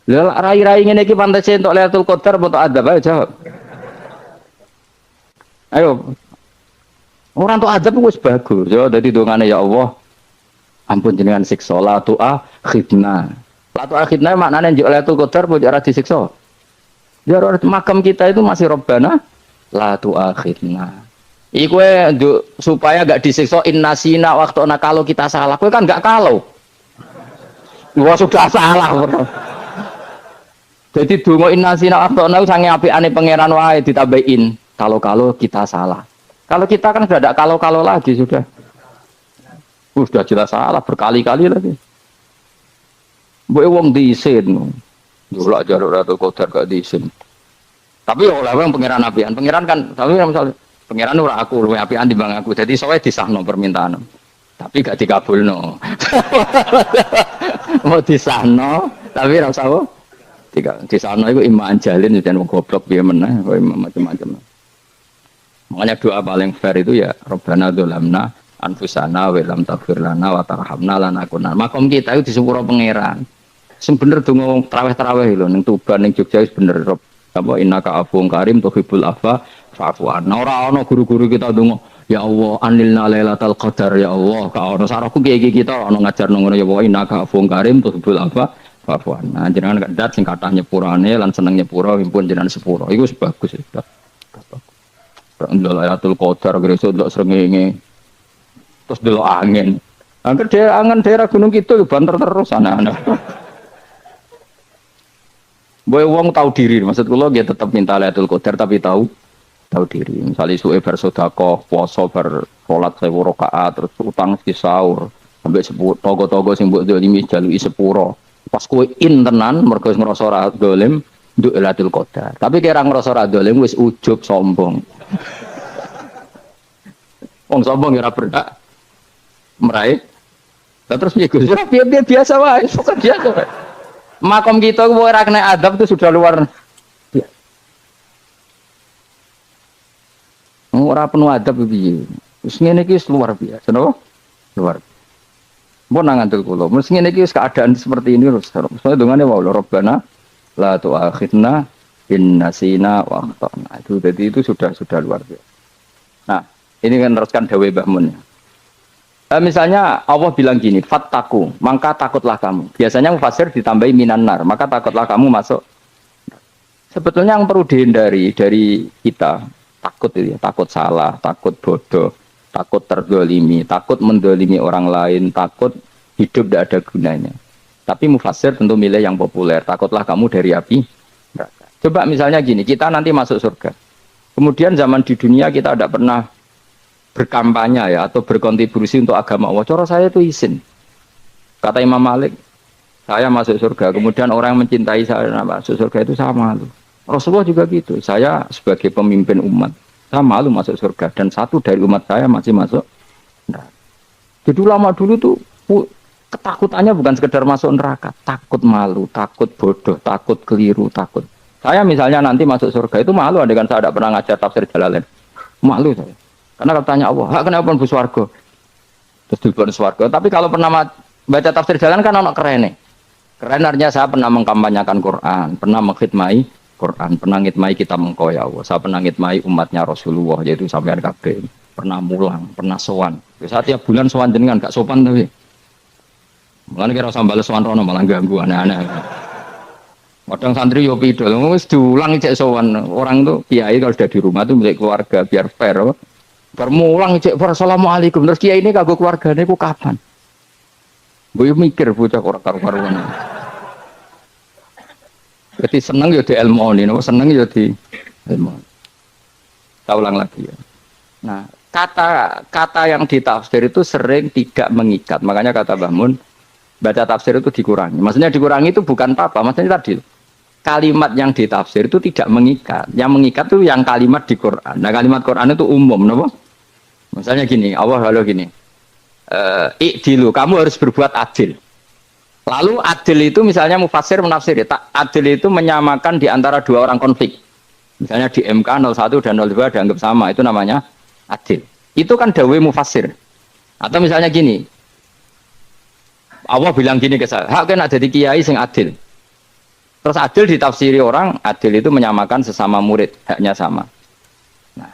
Lah rai-rai ngene iki pantese entuk Lailatul Qadar apa adab ayo jawab. Ayo. Orang tuh adab wis bagus. Yo dadi dongane ya Allah. Ampun jenengan siksa la tu'a khidna. La tu'a khidna maknane njuk Lailatul Qadar kok ora disiksa. Ya makam kita itu masih Rabbana la tu'akhidna. Iku supaya gak disiksa innasina waktu kalau kita salah. Kowe kan gak kalau. Wah sudah salah. Jadi donga innasina waktu sange apikane pangeran wae ditambahin kalau kita salah. Kalau kita kan sudah ada kalau lagi sudah. Sudah jelas salah berkali-kali lagi. Mbok wong diisin. Jolak jalur Lailatul Qadar gak diisin. Tapi oleh wong pangeran apian, pangeran kan tapi misal pangeran ora aku luwih apian timbang aku. Jadi sowe disahno permintaan. Tapi gak dikabulno. Mau disahno, tapi ora usah apa? Disahno iku iman jalin jan wong goblok piye meneh, kowe macam-macam. Makanya doa paling fair itu ya Rabbana dzalamna anfusana wa lam taghfir lana wa tarhamna lanakunanna. Makom kita itu disepuro pangeran. Sing bener donga traweh-traweh lho ning Tuban ning Jogja wis bener apa innaka afuwun karim tuhibbul afwa fa'fu anna. Ora ana guru-guru kita donga Ya Allah, anilna lailatul qadar ya Allah. Ka ono saraku kiai kita ono ngajar ngono ya wa innaka afuwun karim tuhibbul afwa fa'fu anna. Jenengan kedat sing kathah nyepurane lan seneng nyepuro himpun jenengan sepuro. Iku bagus ya. Ndelok lailatul qadar gresik ndelok srengenge. Terus ndelok angin. Angger angen daerah Gunung Kidul banter terus anak-anak. Boy wong tahu diri, maksud kula nggih tetep minta lailatul qadar tapi tahu diri. Misalnya suwe bersedekah, puasa salat 1000 rakaat, terus utang si sahur, sampai togo-togo sing mbok dolimi jaluki sepuro. Pas kowe tenan mergo ngrasa ora dolim, nduk Lailatul Qadar. Tapi kira ngrasa ora dolim wis ujub sombong. Wong sombong ora berhak meraih. Terus piye Gus? Piye biasa wae, biasa wae. Makom kita ora kena adab itu sudah luar. Ora penuh adab piye. Wis ngene iki luar biasa, napa? Luar. Mbok nang ngandel kula. Wis ngene iki keadaan seperti ini terus. Soale dongane wae Rabbana la tu'akhidna in nasina wa akhtana. Itu sudah luar biasa. Nah, ini kan teruskan dawuh Mbah Mun. Misalnya Allah bilang gini, fattaku, maka takutlah kamu. Biasanya mufasir ditambahi minan nar, maka takutlah kamu masuk. Sebetulnya yang perlu dihindari dari kita takut itu ya, takut salah, takut bodoh, takut terdolimi, takut mendolimi orang lain, takut hidup tidak ada gunanya. Tapi mufasir tentu milih yang populer, takutlah kamu dari api neraka. Coba misalnya gini, kita nanti masuk surga. Kemudian zaman di dunia kita tidak pernah berkampanye ya atau berkontribusi untuk agama Allah. Cara saya itu izin. Kata Imam Malik, saya masuk surga. Kemudian orang yang mencintai saya masuk surga itu saya malu. Rasulullah juga gitu. Saya sebagai pemimpin umat, saya malu masuk surga. Dan satu dari umat saya masih masuk neraka. Jadi ulama dulu tuh ketakutannya bukan sekedar masuk neraka, takut malu, takut bodoh, takut keliru, takut. Saya misalnya nanti masuk surga itu malu, andaikan saya tidak pernah ngajar tafsir Jalalain. Malu saya. Karena kalau tanya Allah, kenapa pun swarga? Terus dibon swarga. Tapi kalau pernah baca tafsir Jalalain kan anak keren nih. Keren artinya saya pernah mengkampanyakan Quran, pernah mengkhidmati Quran, pernah ngitmai kitab engkau ya Allah. Saya pernah ngitmai umatnya Rasulullah, yaitu sampean kabeh. Pernah mulang, pernah sowan. Saat tiap bulan sowan jenengan gak sopan tapi. Mulane kira usah bales sowan rono malah ganggu aneh-aneh. Kadang santri yo pidol, wis diulang cek sowan. Orang tuh kiai kalau sudah di rumah tuh milik keluarga biar fair. Bermulang cek assalamualaikum terus kiai ini kagok keluargane ku kapan? Gue mikir bocah ora karu-karuan. Jadi seneng ya di ilmu ini, seneng ya di ilmu. Kita ulang lagi ya. Nah, kata yang ditafsir itu sering tidak mengikat. Makanya kata Mbah Mun, baca tafsir itu dikurangi. Maksudnya dikurangi itu bukan apa-apa. Maksudnya tadi kalimat yang ditafsir itu tidak mengikat. Yang mengikat itu yang kalimat di Quran. Nah, kalimat Quran itu umum, kenapa? Misalnya gini, Allah halo gini. Ikdilu, kamu harus berbuat adil. Lalu adil itu misalnya mufasir menafsiri, adil itu menyamakan di antara dua orang konflik. Misalnya di MK 01 dan 02 dianggap sama, itu namanya adil. Itu kan dawai mufasir. Atau misalnya gini, Allah bilang gini ke saya, hak kena jadi kiai sing adil. Terus adil ditafsiri orang, adil itu menyamakan sesama murid, haknya sama. Nah,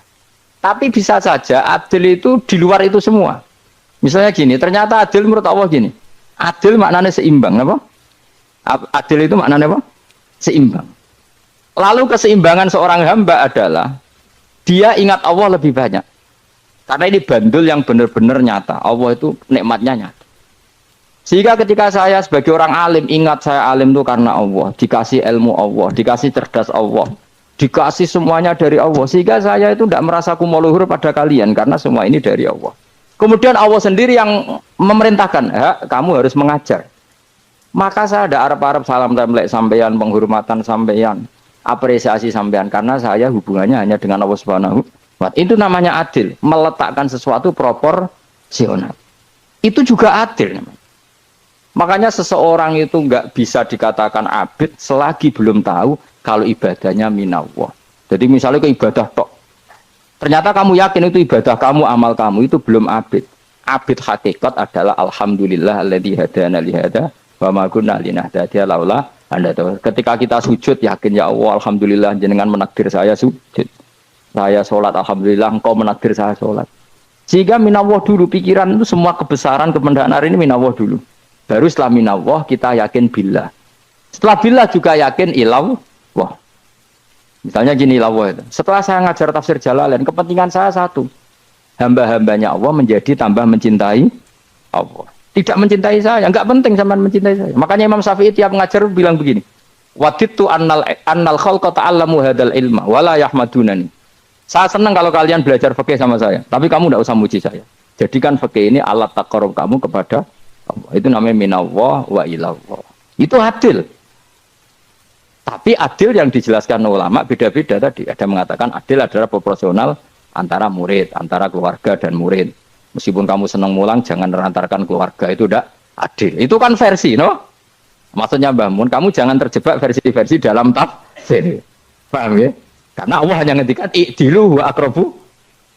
tapi bisa saja adil itu di luar itu semua. Misalnya gini, ternyata adil menurut Allah gini. Adil maknanya seimbang, apa? Adil itu maknanya apa? Seimbang. Lalu keseimbangan seorang hamba adalah dia ingat Allah lebih banyak. Karena ini bandul yang benar-benar nyata. Allah itu nikmatnya nyata. Sehingga ketika saya sebagai orang alim ingat saya alim itu karena Allah, dikasih ilmu Allah, dikasih cerdas Allah, dikasih semuanya dari Allah. Sehingga saya itu tidak merasa kumuluhur pada kalian karena semua ini dari Allah. Kemudian Allah sendiri yang memerintahkan, kamu harus mengajar. Maka saya ada Arab salam template sampeyan, penghormatan sampeyan, apresiasi sampeyan karena saya hubungannya hanya dengan Allah Subhanahu wa Ta'ala. Itu namanya adil, meletakkan sesuatu proporsional. Itu juga adil namanya. Makanya seseorang itu enggak bisa dikatakan abid selagi belum tahu kalau ibadahnya minallah. Jadi misalnya ke ibadah tok. Ternyata kamu yakin itu ibadah kamu, amal kamu itu belum abid. Abid hakikat adalah alhamdulillah alladzi hadana li hada wa ma kunna linahtadiya laula anda tahu. Ketika kita sujud yakin ya Allah alhamdulillah jenengan menakdir saya sujud. Saya salat alhamdulillah engkau menakdir saya salat. Sehingga minallah dulu, pikiran itu semua kebesaran kemendahan hari ini minallah dulu. Baru setelah minallah kita yakin billah. Setelah billah juga yakin ilallah. Misalnya gini ilallah itu. Setelah saya ngajar tafsir Jalalain, kepentingan saya satu. Hamba-hambanya Allah menjadi tambah mencintai Allah. Tidak mencintai saya, enggak penting sama mencintai saya. Makanya Imam Syafi'i tiap ngajar bilang begini. Waditu annal khalqa ta'allamu hadal ilma wala yahmadunani. Saya senang kalau kalian belajar fikih sama saya, tapi kamu tidak usah muji saya. Jadikan fikih ini alat taqarrub kamu kepada Allah. Itu namanya minallah wa ilallah. Itu adil. Tapi adil yang dijelaskan ulama beda-beda tadi. Ada mengatakan adil adalah proporsional antara murid, antara keluarga dan murid. Meskipun kamu senang mulang, jangan merantarkan keluarga, itu udah adil. Itu kan versi, no? Maksudnya Mbah Mun, kamu jangan terjebak versi-versi dalam tafsir. Paham ya? Karena Allah hanya ngendikan i'dilu wa aqrabu.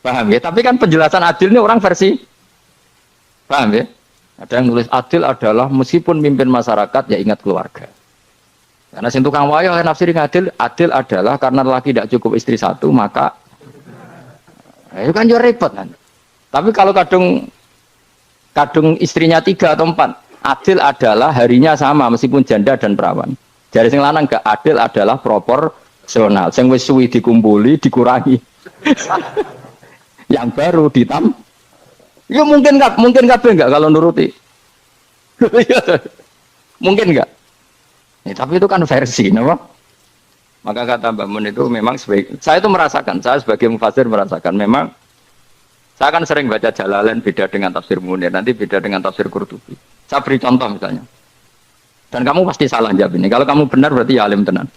Paham ya? Tapi kan penjelasan adil ini orang versi. Paham ya? Ada yang nulis adil adalah meskipun mimpin masyarakat ya ingat keluarga. Karena sing tukang wayo nafsiri adil, adil adalah karena laki tidak cukup istri satu, maka itu kan juga repot kan. Tapi kalau kadung istrinya 3 atau 4, adil adalah harinya sama meskipun janda dan perawan. Jadi sing lanang gak adil adalah proporsional. Sing wis suwi dikumpuli dikurangi. Yang baru ya mungkin kabeh enggak kalau nuruti. Mungkin enggak. Ya, tapi itu kan versi, napa? Maka kata Mbak Mun itu memang saya itu merasakan, saya sebagai mufasir merasakan memang saya kan sering baca Jalalain beda dengan tafsir Munir, nanti beda dengan tafsir Qurtubi. Saya beri contoh misalnya. Dan kamu pasti salah jawab ini. Kalau kamu benar berarti ya alim tenan.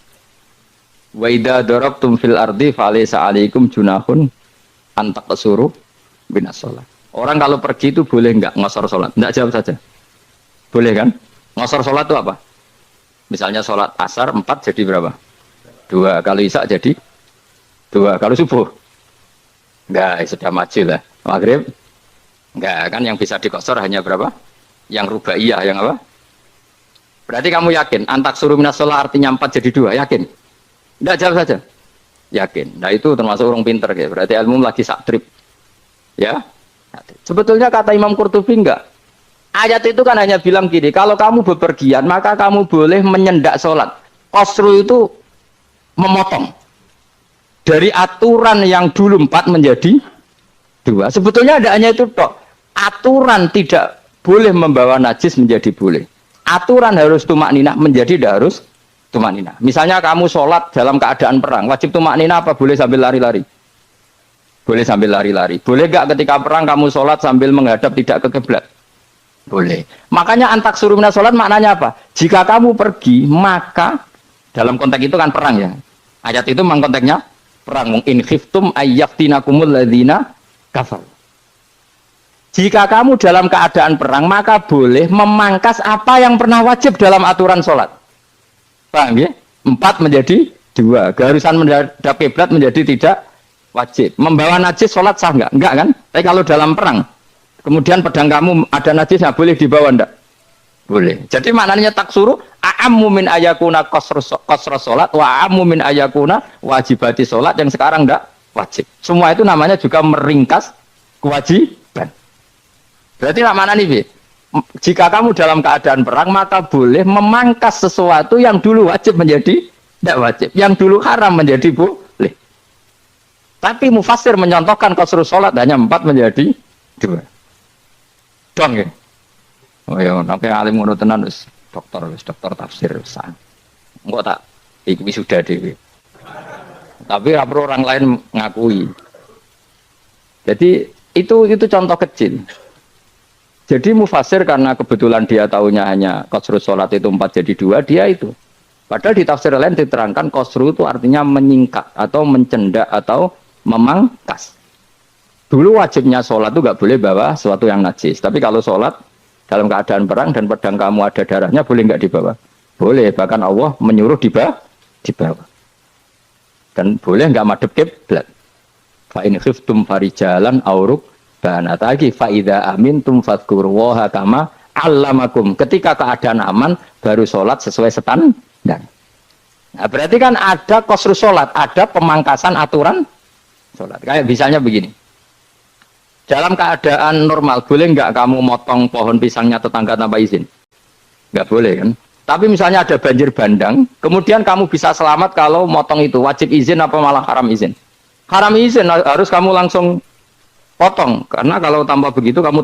Wa idza darabtum fil ardi falaysa 'alaikum junahun an taqsuru binas shalah. Orang kalau pergi itu boleh enggak ngosor salat? Enggak, jawab saja. Boleh kan? Ngosor salat itu apa? Misalnya salat asar 4 jadi berapa? 2. Kalau isya jadi 2. Kalau subuh enggak, sudah maju lah. Maghrib enggak, kan yang bisa dikosor hanya berapa? Yang rubaiyah, yang apa? Berarti kamu yakin antak suruh minas sholat artinya 4 jadi 2, yakin? Enggak, jawab saja. Yakin. Nah itu termasuk orang pinter ya. Berarti ilmu lagi saktrip. Ya. Sebetulnya kata Imam Qurtubi enggak. Ayat itu kan hanya bilang gini, kalau kamu bepergian maka kamu boleh menyendak sholat. Qasru itu memotong. Dari aturan yang dulu 4 menjadi 2. Sebetulnya ada hanya itu tok. Aturan tidak boleh membawa najis menjadi boleh. Aturan harus tumak ninah menjadi tidak harus tumak ninah. Misalnya kamu sholat dalam keadaan perang, wajib tumak ninah apa boleh sambil lari-lari? Boleh sambil lari-lari. Boleh gak ketika perang kamu sholat sambil menghadap tidak ke kiblat? Boleh. Makanya antak suruh minas sholat maknanya apa? Jika kamu pergi maka dalam konteks itu kan perang ya. Ayat itu memang konteksnya perang. In khiftum ayyaftinakumul ladzina kafar. Jika kamu dalam keadaan perang maka boleh memangkas apa yang pernah wajib dalam aturan sholat. Paham ya? 4 menjadi 2. Keharusan menghadap kiblat menjadi tidak wajib. Membawa najis sholat sah enggak? Enggak kan? Tapi kalau dalam perang kemudian pedang kamu ada najisnya boleh dibawa enggak? Boleh. Jadi maknanya taksuru a'ammu min ayakuna qasra sholat wa a'ammu min ayakuna wajibati sholat yang sekarang enggak wajib. Semua itu namanya juga meringkas kewajiban. Berarti mana nih, jika kamu dalam keadaan perang maka boleh memangkas sesuatu yang dulu wajib menjadi tidak wajib, yang dulu haram menjadi boleh. Tapi mufassir menyontohkan qasrus sholat hanya 4 menjadi 2. Dong ya. Oh ya, nanti alim ngono tenan wis dokter tafsir wis. Engko tak iki sudah dhewe. Tapi ora perlu orang lain ngakui. Jadi itu contoh kecil. Jadi mufassir karena kebetulan dia tahunya hanya qasrus sholat itu 4 jadi 2, dia itu. Padahal di tafsir lain diterangkan qasru itu artinya menyingkat atau mencendak atau memangkas. Dulu wajibnya sholat itu nggak boleh bawa sesuatu yang najis. Tapi kalau sholat dalam keadaan perang dan pedang kamu ada darahnya boleh nggak dibawa? Boleh. Bahkan Allah menyuruh dibawa. Dan boleh nggak madhep kiblat. Fa in khiftum farijalan auruk banatagi faida amintum fadhkurullaha kama allamakum. Ketika keadaan aman baru sholat sesuai standar. Nah berarti kan ada qasrus sholat, ada pemangkasan aturan sholat. Kayak misalnya begini, Dalam keadaan normal, boleh nggak kamu motong pohon pisangnya tetangga tanpa izin? Nggak boleh kan? Tapi misalnya ada banjir bandang, kemudian kamu bisa selamat kalau motong itu. Wajib izin apa malah haram izin? Haram izin, harus kamu langsung potong. Karena kalau tanpa begitu kamu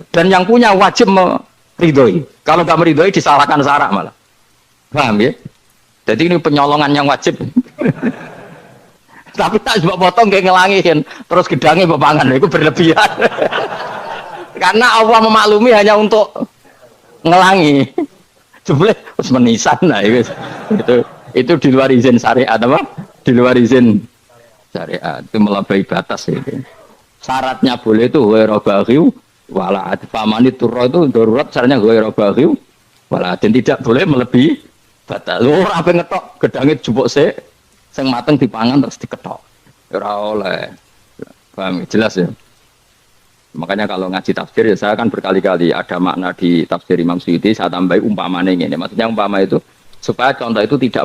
dan yang punya wajib meridhoi. Kalau nggak meridhoi disalahkan syarak malah. Paham ya? Jadi ini penyolongan yang wajib. Tapi tak coba potong kayak ngelangin, terus gedangnya bepangan, itu berlebihan. Karena Allah memaklumi hanya untuk ngelangi. Jumlah harus menisan lah itu di luar izin syariat apa? Di luar izin syariat itu melampaui batas itu. Syaratnya boleh itu ghairu baghiw wala adfamani turra itu darurat syaratnya ghairu baghiw wala dan tidak boleh melebihi batas. Ora apa ngetok gedangnya jupuk sik sing mateng dipangan terus diketok. Ora oleh. Paham jelas ya. Makanya kalau ngaji tafsir ya saya kan berkali-kali ada makna di tafsir Imam Suyuti saya tambahi umpamanya ini. Maksudnya umpama itu supaya contoh itu tidak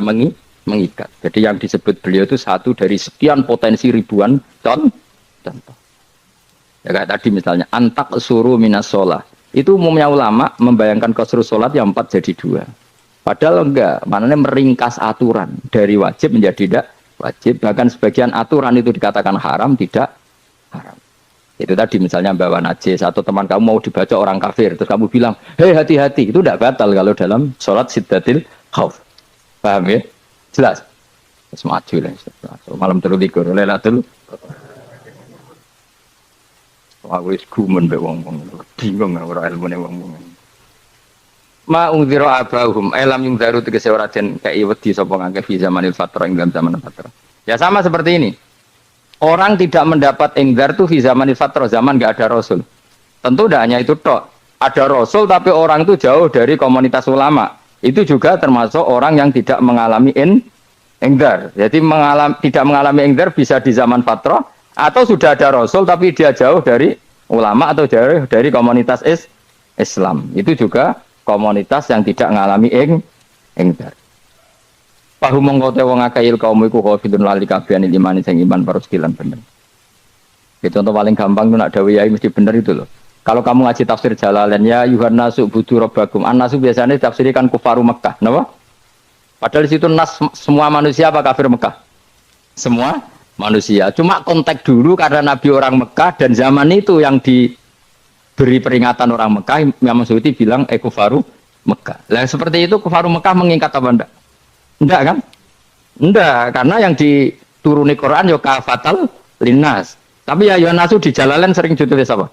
mengikat. Jadi yang disebut beliau itu satu dari sekian potensi ribuan contoh. Ya kayak tadi misalnya antak suruh minas sholah. Itu umumnya ulama membayangkan qasru sholat yang 4 jadi 2. Padahal enggak, maknanya meringkas aturan dari wajib menjadi tidak wajib. Bahkan sebagian aturan itu dikatakan haram, tidak haram. Itu tadi misalnya bawa najis atau teman kamu mau dibaca orang kafir, terus kamu bilang, hei hati-hati, itu tidak batal kalau dalam sholat siddatil khauf. Paham ya? Jelas? Semaju lah. Malam terlikur, lelatul. Aku wis gumen mbek wong-wong. Bingung ora ilmune wong-wong. Ma ungzira abahum elam yung daru tegese ora den kei wedi sapa ngake fi zamanil fatrah ing dalam zaman fatrah. Ya sama seperti ini. Orang tidak mendapat engdar tuh fi zamanil fatrah, zaman enggak ada rasul. Tentu tidak hanya itu tok. Ada rasul tapi orang itu jauh dari komunitas ulama. Itu juga termasuk orang yang tidak mengalami engdar. Jadi tidak mengalami engdar bisa di zaman fatrah atau sudah ada rasul tapi dia jauh dari ulama atau jauh dari komunitas Islam. Itu juga komunitas yang tidak ngalami engdar. Pahu mongko te wong akeh kaum iku khafidun lali kabehan iman sing iman parus kilan bener. Itu contoh paling gampang tuh nak dawuh yai mesti bener itu loh. Kalau kamu ngaji tafsir Jalalain ya Yuhanna subudu rabbakum. An-nasu biasanya ditafsirkan kufaru Mekah, napa? Padahal di situ nas semua manusia apa kafir Mekah? Semua manusia. Cuma konteks dulu karena Nabi orang Mekah dan zaman itu yang diberi peringatan orang Mekah, Imam Suyuti bilang kufaru Mekah. Lah seperti itu kufaru Mekah mengikat apa enggak? Enggak kan? Enggak, karena yang dituruni Quran ya kafatal linnas. Tapi ya nasu di Jalalain sering ditulis apa?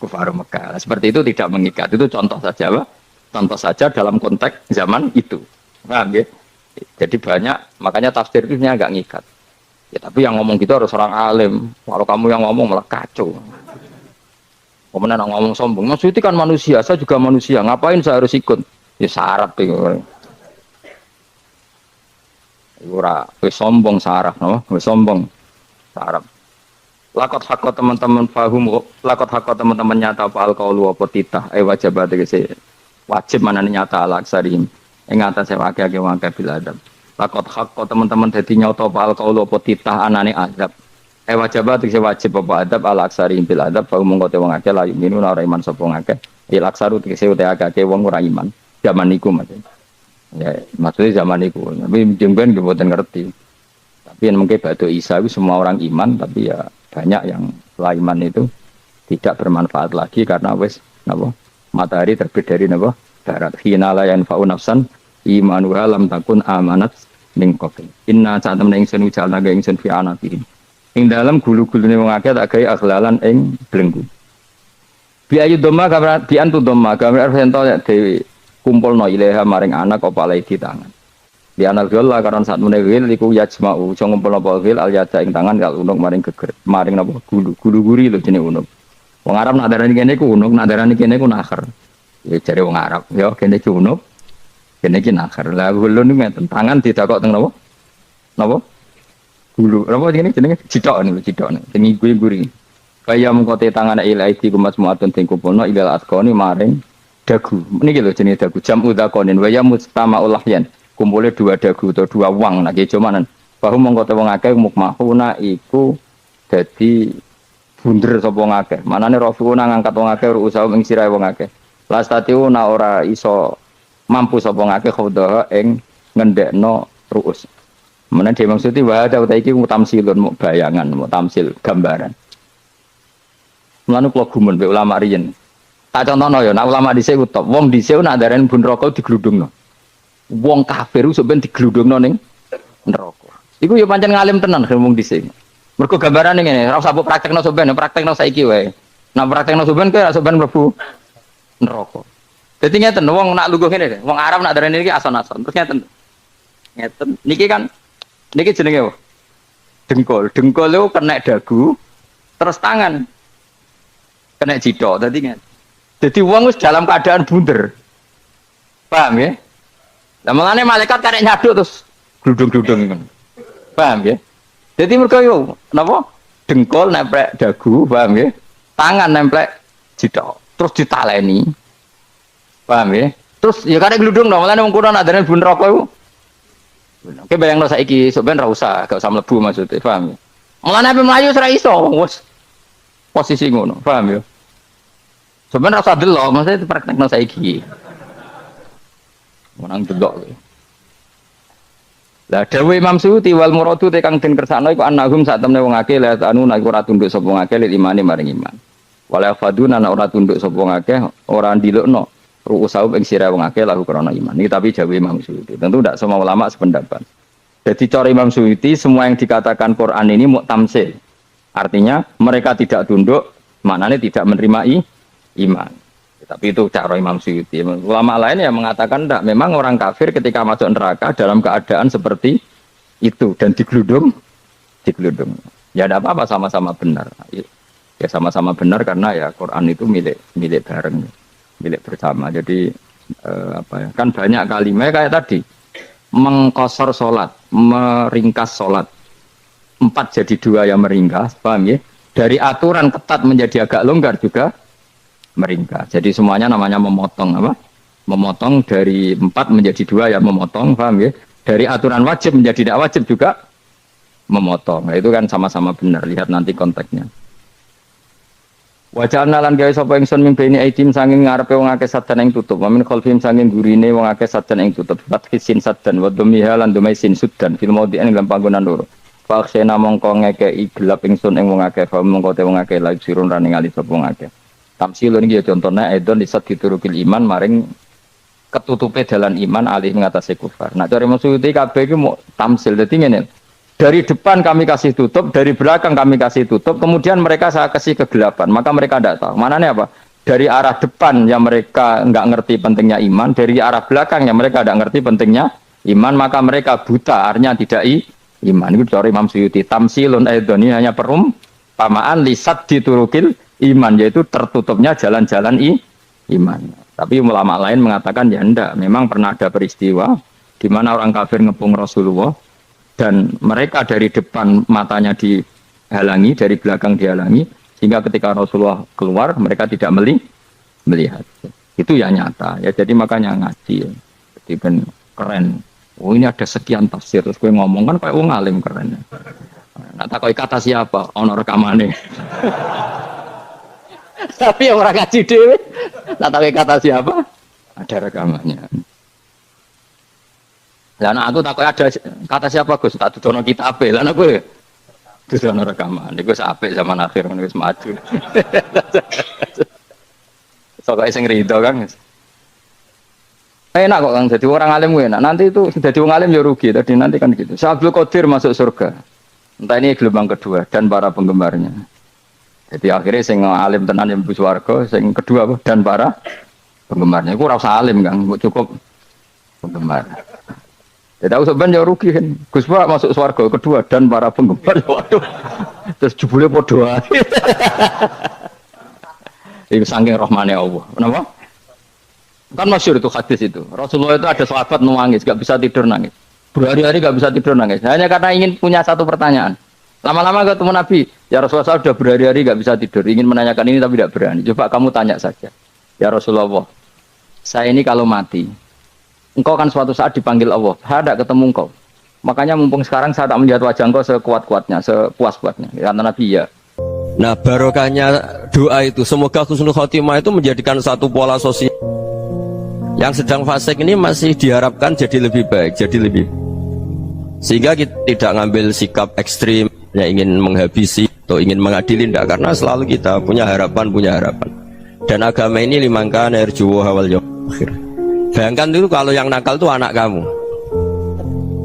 Kufaru Mekah. Nah, seperti itu tidak mengikat. Itu contoh saja, Pak. Contoh saja dalam konteks zaman itu. Paham ya? Jadi banyak, makanya tafsir itu agak ngikat. Ya, tapi yang ngomong gitu harus orang alim. Kalau kamu yang ngomong malah kacau. Kemudian ngomong sombong. Maksudnya kan manusia, saya juga manusia. Ngapain saya harus ikut? Ya syarat itu. Ora, wis sombong saraf, no? Wis sombong saraf. Lakot hakot teman-teman paham, lakot hakot teman-teman nyata apa alqaulu apa titah, wajib tegese wajib manane nyata alaksarim. Ing atase akeh-akeh wangke bil adab. Lakot hakot teman-teman dadi nyata apa alqaulu apa titah anane adab. Wajib tegese wajib apa adab alaksarim bil adab, pahum mongko te wong akeh layu minu ora iman sapa ngakeh. Ilaksaru tegese utek akeh wong ora iman. Zaman niku maksudnya. Ya, maksudnya zaman itu, tapi jengben kebuatan ngerti. Tapi yang mungkin batu Isa itu semua orang iman, tapi ya banyak yang setelah iman itu tidak bermanfaat lagi karena wes, napa matahari terbit dari napa barat. Hina la yanfa'u nafsan imanuha lam takun amanat min qabl. Inna saat temen ingsun ujalna ga ingsun fi anatihim. Ing dalam gulu-gulune wong akeh tak gawe akhlalan ing belenggu. Bi ayu dhamma kamran bi antu dhamma kamran ento dewi kumpul no ilaha maring anak apa lay di tangan. Di anal gila karena saat menegil iku yajma'u so ngumpul napa gil al yada ing tangan kal unuk maring geger maring napa gulu guri lho jenenge unuk. Wong Arab nak darani kene ku unuk, nak darani kene ku nakher. Ya jare wong Arab, ya kene ki unuk, kene ki nakher. Lah gulu niku ngeten, tangan didakok teng napa? Napa? Gulu. Napa jenenge cidok niku cidok. Jenenge guri. Kaya mengkote tangan ilahi kumas muatun ting kumpulno ilal asqani maring dagu, ini gitu jenis dagu jam udakonin, waya mustama ulahyan, kumpulnya 2 dagu atau 2 wang, nak kejomanan. Bahu mengkota wong akeh mukmahuna iku jadi bunder sapa wong akeh. Manane rafiuna ngangkat wong akeh ruusa ing sirahe wong akeh. Lastatiuna ora iso mampu sapa wong akeh khodah ing ngendekno ruus. Menan dia maksudnya wahada uta iki mutamsilun mu bayangan, mu tamsil gambaran. Mulane kula gumun be ulama riyen. Tak contohno ya, nek ulama dhisik ku top. Wong dhisik nak darani bun neraka digludungno. Wong kafir iso ben digludungno ning neraka. Iku ya pancen ngalim tenan wong dhisik. Mergo gambarane ngene, ora usah praktekno sampean, praktekno saiki wae. Nek praktekno sampean kowe ora sampean mlebu neraka. Dadi ngeten wong nak lungguh ngene, wong Arab nak darani iki ason-ason. Terus ngeten. Ngeten. Niki kan niki jenenge apa? Dengkul. Dengkul itu kena dagu, terus tangan kena jidok. Dadi ngeten. Dadi wong wis dalam keadaan bunder. Paham ya? Lah mulane malaikat karek nyaduk terus gludung-gludung ngono. Paham ya? Jadi mereka yo, napa? Dengkul nempel dagu, paham ya? Tangan nempel jidok, terus ditaleni, paham ya? Terus ya karek gludung dong, malah wong kuno nak darani bun neraka iku. Oke bayangno saiki, sok ben ra usah, gak usah mlebu maksudnya, paham ya? Malah nek mlayu ora iso, wis posisi ngono, paham ya? Sok ben ra usah delok, maksudnya praktekno saiki. Menang delok. Lah dawuh Imam Suyuti wal muradu te kang den kersakno iku annahum sak temne wong akeh la anu nek ora tunduk sapa wong akeh lil imani maring iman. Wala faduna nek ora tunduk sapa wong akeh ora ndilukno ru'usau ing sira wong akeh lahu krana iman. Ini tapi dawuh Imam Suyuti. Tentu tidak semua ulama sependapat. Jadi cara Imam Suyuti semua yang dikatakan Quran ini mu'tamsil. Artinya mereka tidak tunduk, maknanya tidak menerima iman. Tapi itu cara Imam Suyuti. Ulama lain yang mengatakan tidak. Memang orang kafir ketika masuk neraka dalam keadaan seperti itu dan digeludung. Ya tidak apa-apa sama-sama benar. Ya sama-sama benar karena ya Quran itu milik bareng, milik bersama. Jadi apa ya? Kan banyak kalimat kayak tadi mengkosor sholat, meringkas sholat. 4 jadi 2 yang meringkas, paham ya? Dari aturan ketat menjadi agak longgar juga meringkas. Jadi semuanya namanya memotong apa? Memotong dari 4 menjadi 2 ya memotong, paham ya? Dari aturan wajib menjadi tidak wajib juga memotong. Nah, itu kan sama-sama benar. Lihat nanti konteksnya. Wajahna lan gawe sapa ingsun mimpeni aitim sanging ngarepe wong akeh sadan ing tutup. Wa min khalfihim sanging gurine wong akeh sadan ing tutup. Fathisin sadan wa dhumiha lan dhumai sin sudan fil maudhi'in ing panggonan loro. Fa aksena mongko ngekeki gelap ingsun ing wong akeh, fa mongko te wong akeh lagi sirun ra ningali sapa wong akeh. Tamsil ini ya contohnya edon disat diturukil iman maring ketutupe dalan iman alih mengatasi kufar. Nah cari maksudnya kabeh iki mau tamsil dadi ngene. Dari depan kami kasih tutup, dari belakang kami kasih tutup, kemudian mereka saya kasih kegelapan. Maka mereka tidak tahu. Mananya apa? Dari arah depan yang mereka enggak ngerti pentingnya iman, dari arah belakang yang mereka tidak ngerti pentingnya iman, maka mereka buta, artinya tidak iman. Itu dari Imam Suyuti. Tamsilun edon ini hanya perumpamaan lisat diturukil iman, yaitu tertutupnya jalan-jalan iman. Tapi ulama lain mengatakan ya enggak, memang pernah ada peristiwa di mana orang kafir ngepung Rasulullah dan mereka dari depan matanya dihalangi, dari belakang dihalangi, sehingga ketika Rasulullah keluar mereka tidak melihat. Itu ya nyata ya, jadi makanya ngaji ya. Jadi ben keren. Oh ini ada sekian tafsir, terus gue ngomong kan kayak wong alim keren. Nah takoi kata siapa? Ono rekamane. Tapi orang ngaji dewe, tak tahu kata siapa, ada rekamannya. Dan aku takut ada kata siapa Gus, tak tudono kitab, lan aku tudono rekaman. Iku apik zaman akhir wis maju. Sokoke sing rido Kang. Enak kok Kang, jadi orang alim enak. Nanti itu jadi orang alim ya rugi, tadi nanti kan gitu. Syabdul Qadir masuk surga. Entah ini gelombang kedua dan para penggemarnya. Jadi akhirnya sing alim tenan yang mlebu swarga, sing kedua dan para penggemarnya. Iku ora usah alim Kang, cukup penggemar. Jadi aku sebenarnya rugi kan. Gus Pak masuk swarga kedua dan para penggemar. Waduh. Terus jebule padha ae. Iku saking rahmane Allah. Kenapa? Kan masyhur itu hadis itu. Rasulullah itu ada sahabat nangis, enggak bisa tidur nangis. Berhari-hari enggak bisa tidur nangis. Hanya karena ingin punya satu pertanyaan. Lama-lama ketemu Nabi, ya Rasulullah saya sudah berhari-hari nggak bisa tidur, ingin menanyakan ini tapi tidak berani. Coba kamu tanya saja, ya Rasulullah, saya ini kalau mati, engkau kan suatu saat dipanggil Allah, saya tidak ketemu engkau. Makanya mumpung sekarang saya tak melihat wajah engkau sekuat-kuatnya, sepuas-puasnya. Kata Nabi ya. Nah barokahnya doa itu, semoga husnul khotimah itu menjadikan satu pola sosial. Yang sedang fasik ini masih diharapkan jadi lebih baik, jadi lebih, sehingga kita tidak ngambil sikap ekstrim yang ingin menghabisi atau ingin mengadili, tidak, karena selalu kita punya harapan. Dan agama ini limangkan erjuwo hawal akhir. Bayangkan dulu kalau yang nakal itu anak kamu,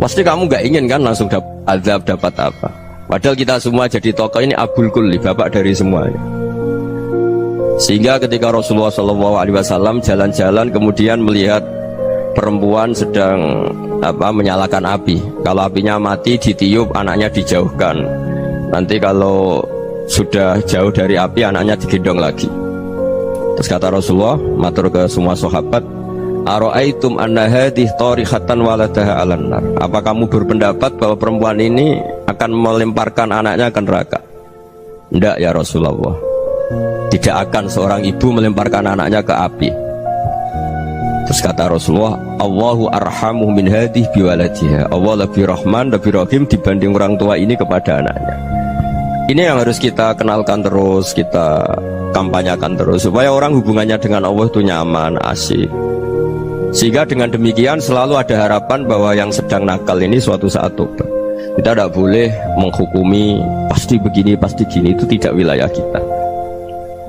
pasti kamu nggak ingin kan langsung dapat azab, dapat apa. Padahal kita semua jadi tokoh ini abul kulli, bapak dari semuanya. Sehingga ketika Rasulullah SAW jalan-jalan kemudian melihat perempuan sedang menyalakan api. Kalau apinya mati ditiup, anaknya dijauhkan. Nanti kalau sudah jauh dari api, anaknya digendong lagi. Terus kata Rasulullah, matur ke semua sahabat, Aro'aitum anna hadih tarihatan waladaha alan nar. Apa kamu berpendapat bahwa perempuan ini akan melemparkan anaknya ke neraka? Tidak ya Rasulullah, tidak akan seorang ibu melemparkan anaknya ke api. Terus kata Rasulullah, Allahu arhamu min hadih biwaladiha. Allah lebih rahman, lebih rahim dibanding orang tua ini kepada anaknya. Ini yang harus kita kenalkan terus, kita kampanyakan terus, supaya orang hubungannya dengan Allah itu nyaman, asik. Sehingga dengan demikian selalu ada harapan bahwa yang sedang nakal ini suatu saat tobat. Kita tidak boleh menghukumi pasti begini, pasti gini, itu tidak wilayah kita.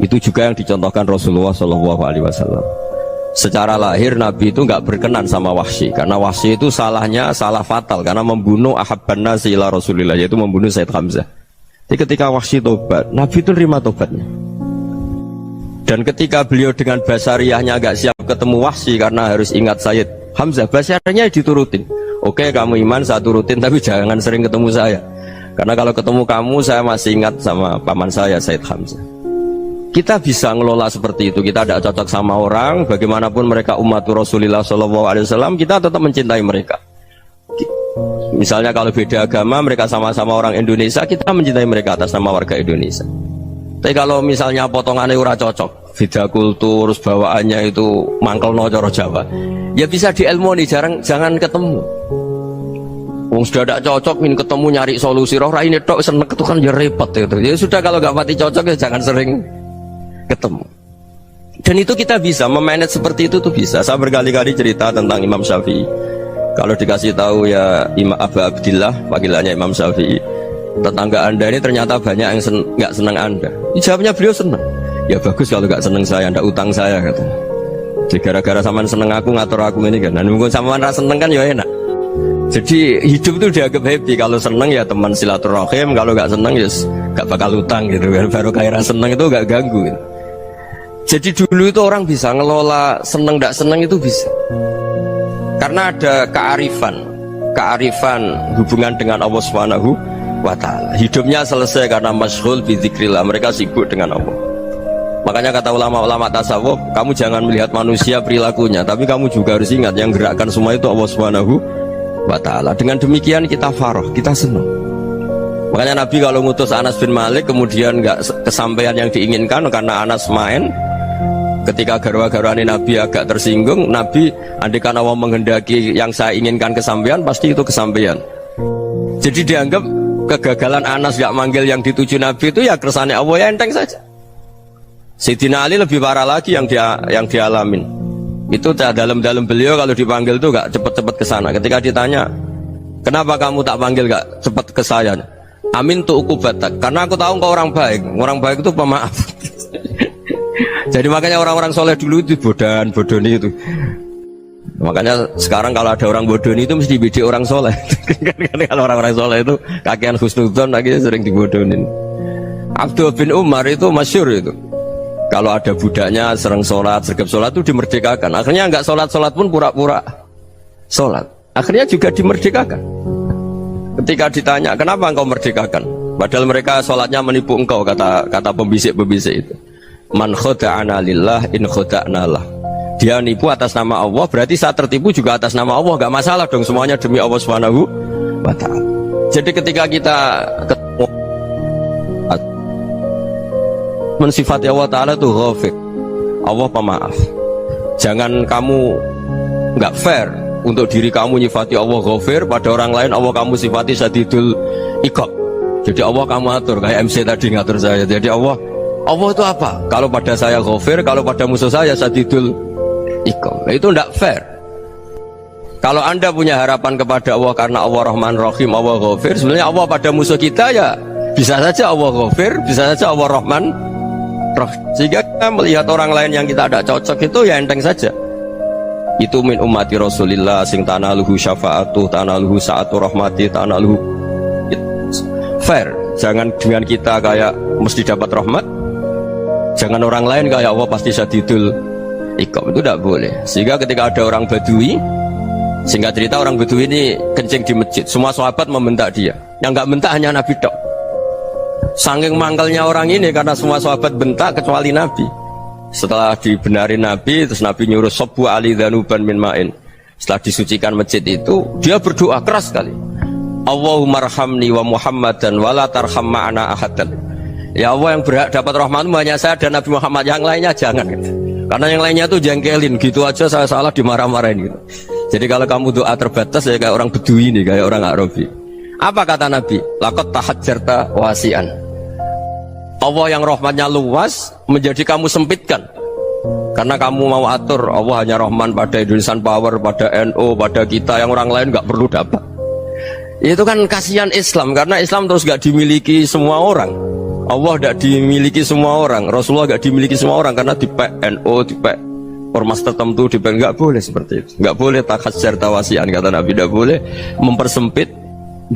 Itu juga yang dicontohkan Rasulullah SAW. Secara lahir Nabi itu nggak berkenan sama Wahsy, karena Wahsy itu salahnya salah fatal, karena membunuh ahabban nasi ila Rasulillah, yaitu membunuh Said Hamzah. Jadi ketika Wahsy tobat, Nabi itu terima tobatnya. Dan ketika beliau dengan basariyahnya agak siap ketemu Wahsy karena harus ingat Said Hamzah, basariyahnya diturutin. Oke, kamu iman, saya turutin, tapi jangan sering ketemu saya. Karena kalau ketemu kamu, saya masih ingat sama paman saya, Said Hamzah. Kita bisa ngelola seperti itu. Kita tidak cocok sama orang, bagaimanapun mereka umat Rasulullah SAW, kita tetap mencintai mereka. Misalnya kalau beda agama, mereka sama-sama orang Indonesia, kita mencintai mereka atas nama warga Indonesia. Tapi kalau misalnya potongannya ora cocok, beda kultur, bawaannya itu mangkel no coro Jawa, ya bisa diilmoni, jangan ketemu. Wong sudah tidak cocok, ingin ketemu nyari solusi, roh ini tok seneng itu kan ya repot itu. Ya sudah, kalau nggak pati cocok ya jangan sering ketemu. Dan itu kita bisa memanage seperti itu tuh bisa. Saya berkali-kali cerita tentang Imam Syafi'i. Kalau dikasih tahu ya Imam Abu Abdillah, panggilannya Imam Syafi'i, tetangga anda ini ternyata banyak yang nggak senang anda. Jawabnya beliau senang. Ya bagus kalau nggak senang saya, anda utang saya kata. Jadi gara-gara saman seneng aku ngatur aku ini kan. Dan mungkin saman rasa seneng kan ya enak. Jadi hidup itu dianggap happy. Kalau seneng ya teman silaturahim, kalau nggak seneng ya nggak bakal utang gitu kan. Baru kayak seneng itu nggak ganggu gitu. Jadi dulu itu orang bisa ngelola seneng nggak seneng itu bisa. Karena ada kearifan hubungan dengan Allah Subhanahu wa ta'ala. Hidupnya selesai karena masyghul bi dzikrillah, mereka sibuk dengan Allah. Makanya kata ulama-ulama tasawuf, kamu jangan melihat manusia perilakunya, tapi kamu juga harus ingat yang gerakkan semua itu Allah Subhanahu wa ta'ala. Dengan demikian kita farah, kita senang. Makanya Nabi kalau ngutus Anas bin Malik kemudian nggak kesampaian yang diinginkan karena Anas main, ketika garwa-garwani Nabi agak tersinggung, Nabi andaikan Allah menghendaki yang saya inginkan kesampaian, pasti itu kesampaian. Jadi dianggap kegagalan Anas gak manggil yang dituju Nabi itu ya kersane Allah, ya enteng saja. Sayyidina Ali lebih parah lagi yang dialamin. Itu dalam beliau kalau dipanggil itu gak cepet-cepet ke sana. Ketika ditanya, kenapa kamu tak panggil gak cepet ke saya? Amin tu ukubatak, karena aku tahu engkau orang baik. Orang baik itu pemaaf. Jadi makanya orang-orang soleh dulu itu bodoni itu. Makanya sekarang kalau ada orang bodoni itu mesti bidik orang soleh. Kalau orang-orang soleh itu kakean husnudzon lagi sering dibodonin. Abdul bin Umar itu masyhur itu. Kalau ada budaknya sering sholat, sergap sholat itu dimerdekakan. Akhirnya nggak sholat pun pura-pura sholat. Akhirnya juga dimerdekakan. Ketika ditanya kenapa engkau merdekakan, padahal mereka sholatnya menipu engkau, kata pembisik-pembisik itu. Man khoda'ana lillah in khoda'na lah. Dia nipu atas nama Allah, berarti saat tertipu juga atas nama Allah. Gak masalah dong, semuanya demi Allah Subhanahu wa ta'ala. Jadi ketika kita ketemu mensifati Allah Ta'ala itu ghafir, Allah pemaaf. Jangan kamu gak fair untuk diri kamu nyifati Allah ghafir, pada orang lain Allah kamu sifati syadidul iqab. Jadi Allah kamu atur, kayak MC tadi ngatur saya. Jadi Allah itu apa? Kalau pada saya ghafir, kalau pada musuh saya sadidul iqam. Nah, itu tidak fair. Kalau Anda punya harapan kepada Allah karena Allah Rahman Rahim, Allah ghafir, sebenarnya Allah pada musuh kita ya bisa saja Allah ghafir, bisa saja Allah Rahman Rahim. Sehingga kita melihat orang lain yang kita tidak cocok itu ya enteng saja. Itu min ummati Rasulillah sing tanaluhu syafa'atuh, tanaluhu sa'atu rahmati, tanaluhu fair. Jangan dengan kita kayak mesti dapat rahmat, jangan orang lain kayak Allah pasti sadidul iqam. Itu tidak boleh. Sehingga ketika ada orang Badui, singkat cerita orang Badui ini kencing di masjid, semua sahabat membentak dia. Yang nggak bentak hanya Nabi tok. Saking mangkelnya orang ini karena semua sahabat bentak kecuali Nabi. Setelah dibenarin Nabi, terus Nabi nyuruh sobu ali dhanuban min ma'in. Setelah disucikan masjid itu, dia berdoa keras sekali. Allahumma arhamni wa Muhammadan wa la tarham ma'ana ahadan. Ya Allah, yang berhak dapat rahmatmu hanya saya dan Nabi Muhammad, yang lainnya jangan gitu. Karena yang lainnya tuh jengkelin, gitu aja saya salah dimarah-marahin gitu. Jadi kalau kamu doa terbatas ya kayak orang Bedui ini, kayak orang Arabi. Apa kata Nabi? Laqad tahajjarta wasi'an. Allah yang rahmatnya luas menjadi kamu sempitkan. Karena kamu mau atur Allah hanya Rahman pada Indonesian Power, pada NU, pada kita, yang orang lain nggak perlu dapat. Itu kan kasihan Islam, karena Islam terus nggak dimiliki semua orang. Allah tidak dimiliki semua orang, Rasulullah tidak dimiliki semua orang, karena di NU, di ormas tertentu, di nggak boleh seperti itu. Nggak boleh takhasyar tawasian, kata Nabi, tidak boleh mempersempit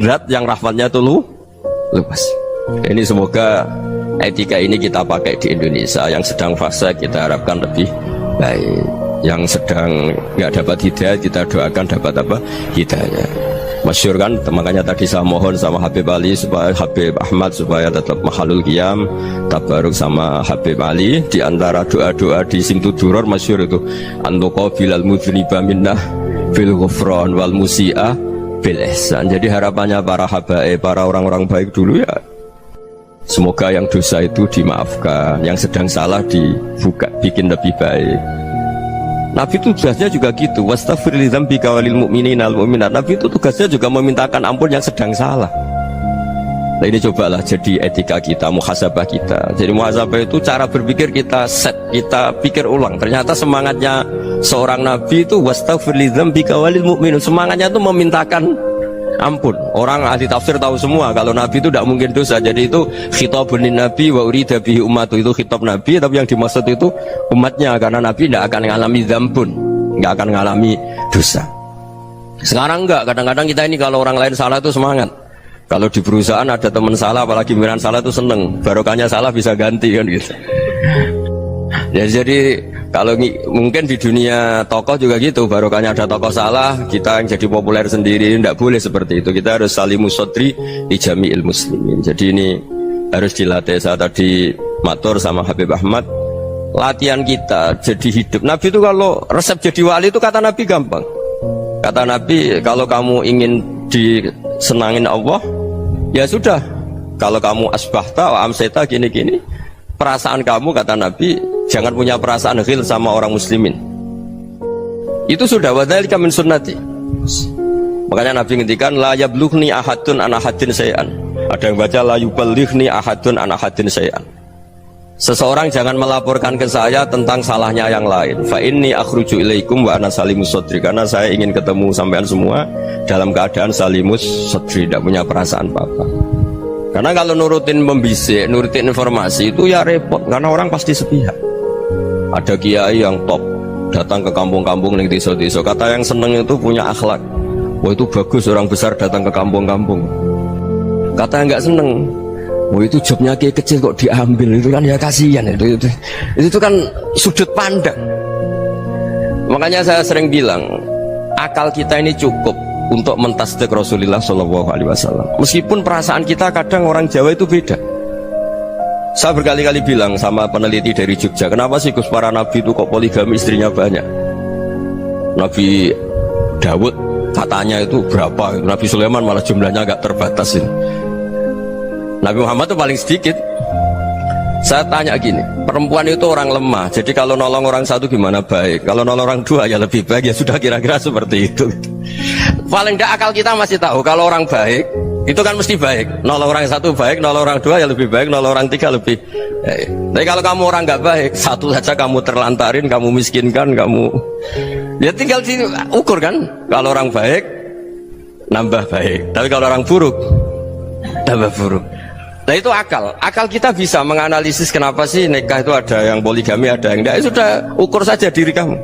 zat yang rahmatnya itu luas. Ini semoga etika ini kita pakai di Indonesia. Yang sedang fase kita harapkan lebih baik, yang sedang nggak dapat hidayah kita doakan dapat apa? Hidayah. Masyhur kan, makanya tadi saya mohon sama Habib Ali supaya Habib Ahmad supaya tetap mahalul qiyam tabaruk sama Habib Ali. Di antara doa-doa di Simtuduror masyhur itu antuqabilal mudhniba minnah bil ghufran wal musi'ah bil ihsan. Jadi harapannya para habaib, para orang-orang baik dulu ya, semoga yang dosa itu dimaafkan, yang sedang salah dibuka, bikin lebih baik. Nabi itu tugasnya juga gitu. Wastaghfir li dzambika walil mu'minina wal mu'minat. Nabi itu tugasnya juga memintakan ampun yang sedang salah. Nah ini cobalah jadi etika kita, muhasabah kita. Jadi muhasabah itu cara berpikir kita set, kita pikir ulang. Ternyata semangatnya seorang nabi itu wastaghfir li dzambika walil mu'minun. Semangatnya itu memintakan ampun. Orang ahli tafsir tahu semua kalau Nabi itu tidak mungkin dosa. Jadi itu khitabun nabi wa urida bihi ummatu, itu khitab Nabi, tapi yang dimaksud itu umatnya, karena Nabi tidak akan mengalami dzambun, nggak akan mengalami dosa. Sekarang enggak, kadang-kadang kita ini kalau orang lain salah itu semangat. Kalau di perusahaan ada teman salah, apalagi pimpinan salah itu seneng, barokahnya salah bisa ganti kan gitu. Ya, jadi kalau mungkin di dunia tokoh juga gitu, barokahnya ada tokoh salah, kita yang jadi populer sendiri, tidak boleh seperti itu. Kita harus salimus sodri di jami'il muslimin. Jadi ini harus dilatih. Saya tadi matur sama Habib Ahmad, latihan kita jadi hidup. Nabi itu kalau resep jadi wali itu kata Nabi gampang. Kata Nabi, kalau kamu ingin disenangin Allah, ya sudah. Kalau kamu asbahta wa amseta gini-gini, perasaan kamu, kata Nabi, jangan punya perasaan ghil sama orang muslimin. Itu sudah wadzalika min sunnati. Makanya Nabi ngendikan la yablughni ahadun an ahadin syai'an. Ada yang baca la yuballighni ahadun an ahadin syai'an. Seseorang jangan melaporkan ke saya tentang salahnya yang lain. Fa inni akhruju ilaikum wa ana salimus sadri. Karena saya ingin ketemu sampean semua dalam keadaan salimus sadri, tidak punya perasaan apa-apa. Karena kalau nurutin membisik, nurutin informasi itu ya repot, karena orang pasti sepihak. Ada kiai yang top datang ke kampung-kampung ning desa-desa, kata yang seneng itu punya akhlak. Wah itu bagus orang besar datang ke kampung-kampung. Kata yang nggak seneng, wah itu jobnya kiai kecil kok diambil, itu kan ya kasihan itu kan sudut pandang. Makanya saya sering bilang, akal kita ini cukup untuk mentasdik Rasulullah SAW. Meskipun perasaan kita kadang orang Jawa itu beda. Saya berkali-kali bilang sama peneliti dari Jogja, kenapa sih Gus para nabi itu kok poligami istrinya banyak? Nabi Dawud katanya itu berapa? Nabi Sulaiman malah jumlahnya agak terbatas ini. Nabi Muhammad itu paling sedikit. Saya tanya gini, perempuan itu orang lemah, jadi kalau nolong orang satu gimana baik, kalau nolong orang dua ya lebih baik, ya sudah kira-kira seperti itu. Paling tidak akal kita masih tahu kalau orang baik Itu kan mesti baik. Nolong orang satu baik, nolong orang dua ya lebih baik, nolong orang tiga lebih baik. Tapi kalau kamu orang nggak baik, satu saja kamu terlantarin, kamu miskinkan, kamu ya tinggal diukur kan. Kalau orang baik nambah baik, tapi kalau orang buruk tambah buruk. Nah itu akal. Akal kita bisa menganalisis kenapa sih nikah itu ada yang poligami, ada yang enggak. Sudah ukur saja diri kamu.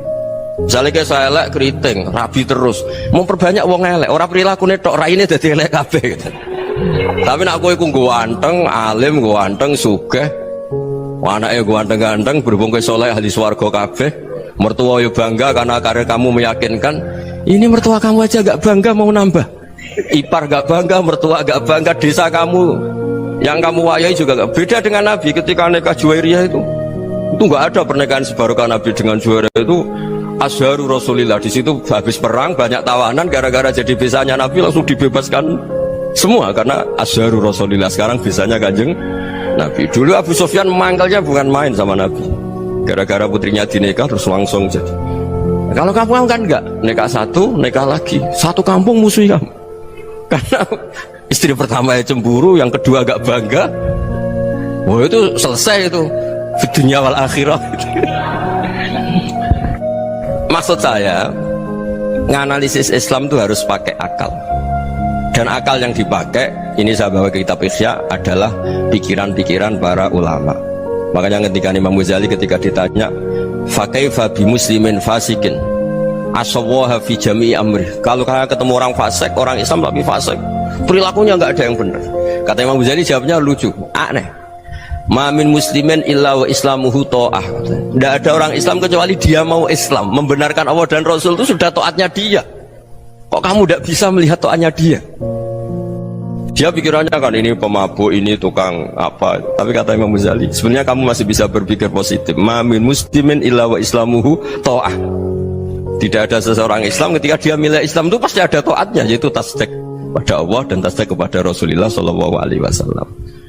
Misalnya kayak saya elek keriting, rabi terus, memperbanyak wong elek, orang perilaku netok raine dadi elek kabeh gitu. Tapi nak kowe ku ganteng, alim, ganteng, sugih, anake ganteng-ganteng, berhubung kowe saleh ahli swarga kabeh, mertua yo bangga karena karir kamu meyakinkan. Ini mertua kamu aja gak bangga mau nambah. Ipar gak bangga, mertua gak bangga, desa kamu yang kamu wayai juga gak beda dengan Nabi ketika nikah Juwairiyah itu gak ada pernikahan sebarokah Nabi dengan Juwairiyah itu. Azharu Rasulillah, di situ habis perang banyak tawanan, gara-gara jadi besanya Nabi langsung dibebaskan semua karena Azharu Rasulillah. Sekarang besanya Kanjeng Nabi. Dulu Abu Sufyan mangkalnya bukan main sama Nabi, gara-gara putrinya dinikah terus langsung jadi. Kalau kamu kan enggak, nikah satu, nikah lagi, satu kampung musuh kamu karena istri pertama ya cemburu, yang kedua agak bangga. Wah itu selesai itu di dunia wal akhirah. Maksud saya, nganalisis Islam itu harus pakai akal. Dan akal yang dipakai, ini saya bawa ke kitab Ihya, adalah pikiran-pikiran para ulama. Makanya ketika Imam Ghazali ketika ditanya, fakaifa bi muslimin fasikin asawaha fi jami'i amri. Kalau kalian ketemu orang fasik, orang Islam tapi fasik, perilakunya nggak ada yang benar. Kata Imam Ghazali jawabnya lucu, aneh. Ma min muslimin illa wa islamuhu ta'ah. Tidak ada orang Islam kecuali dia mau Islam, membenarkan Allah dan Rasul itu sudah taatnya dia. Kok kamu tidak bisa melihat taatnya dia? Dia pikirannya kan ini pemabuk, ini tukang apa. Tapi kata Imam Ghazali, sebenarnya kamu masih bisa berpikir positif. Ma min muslimin illa wa islamuhu ta'ah. Tidak ada seseorang Islam ketika dia milik Islam itu pasti ada taatnya, yaitu tasdik pada Allah dan tasdik kepada Rasulullah SAW.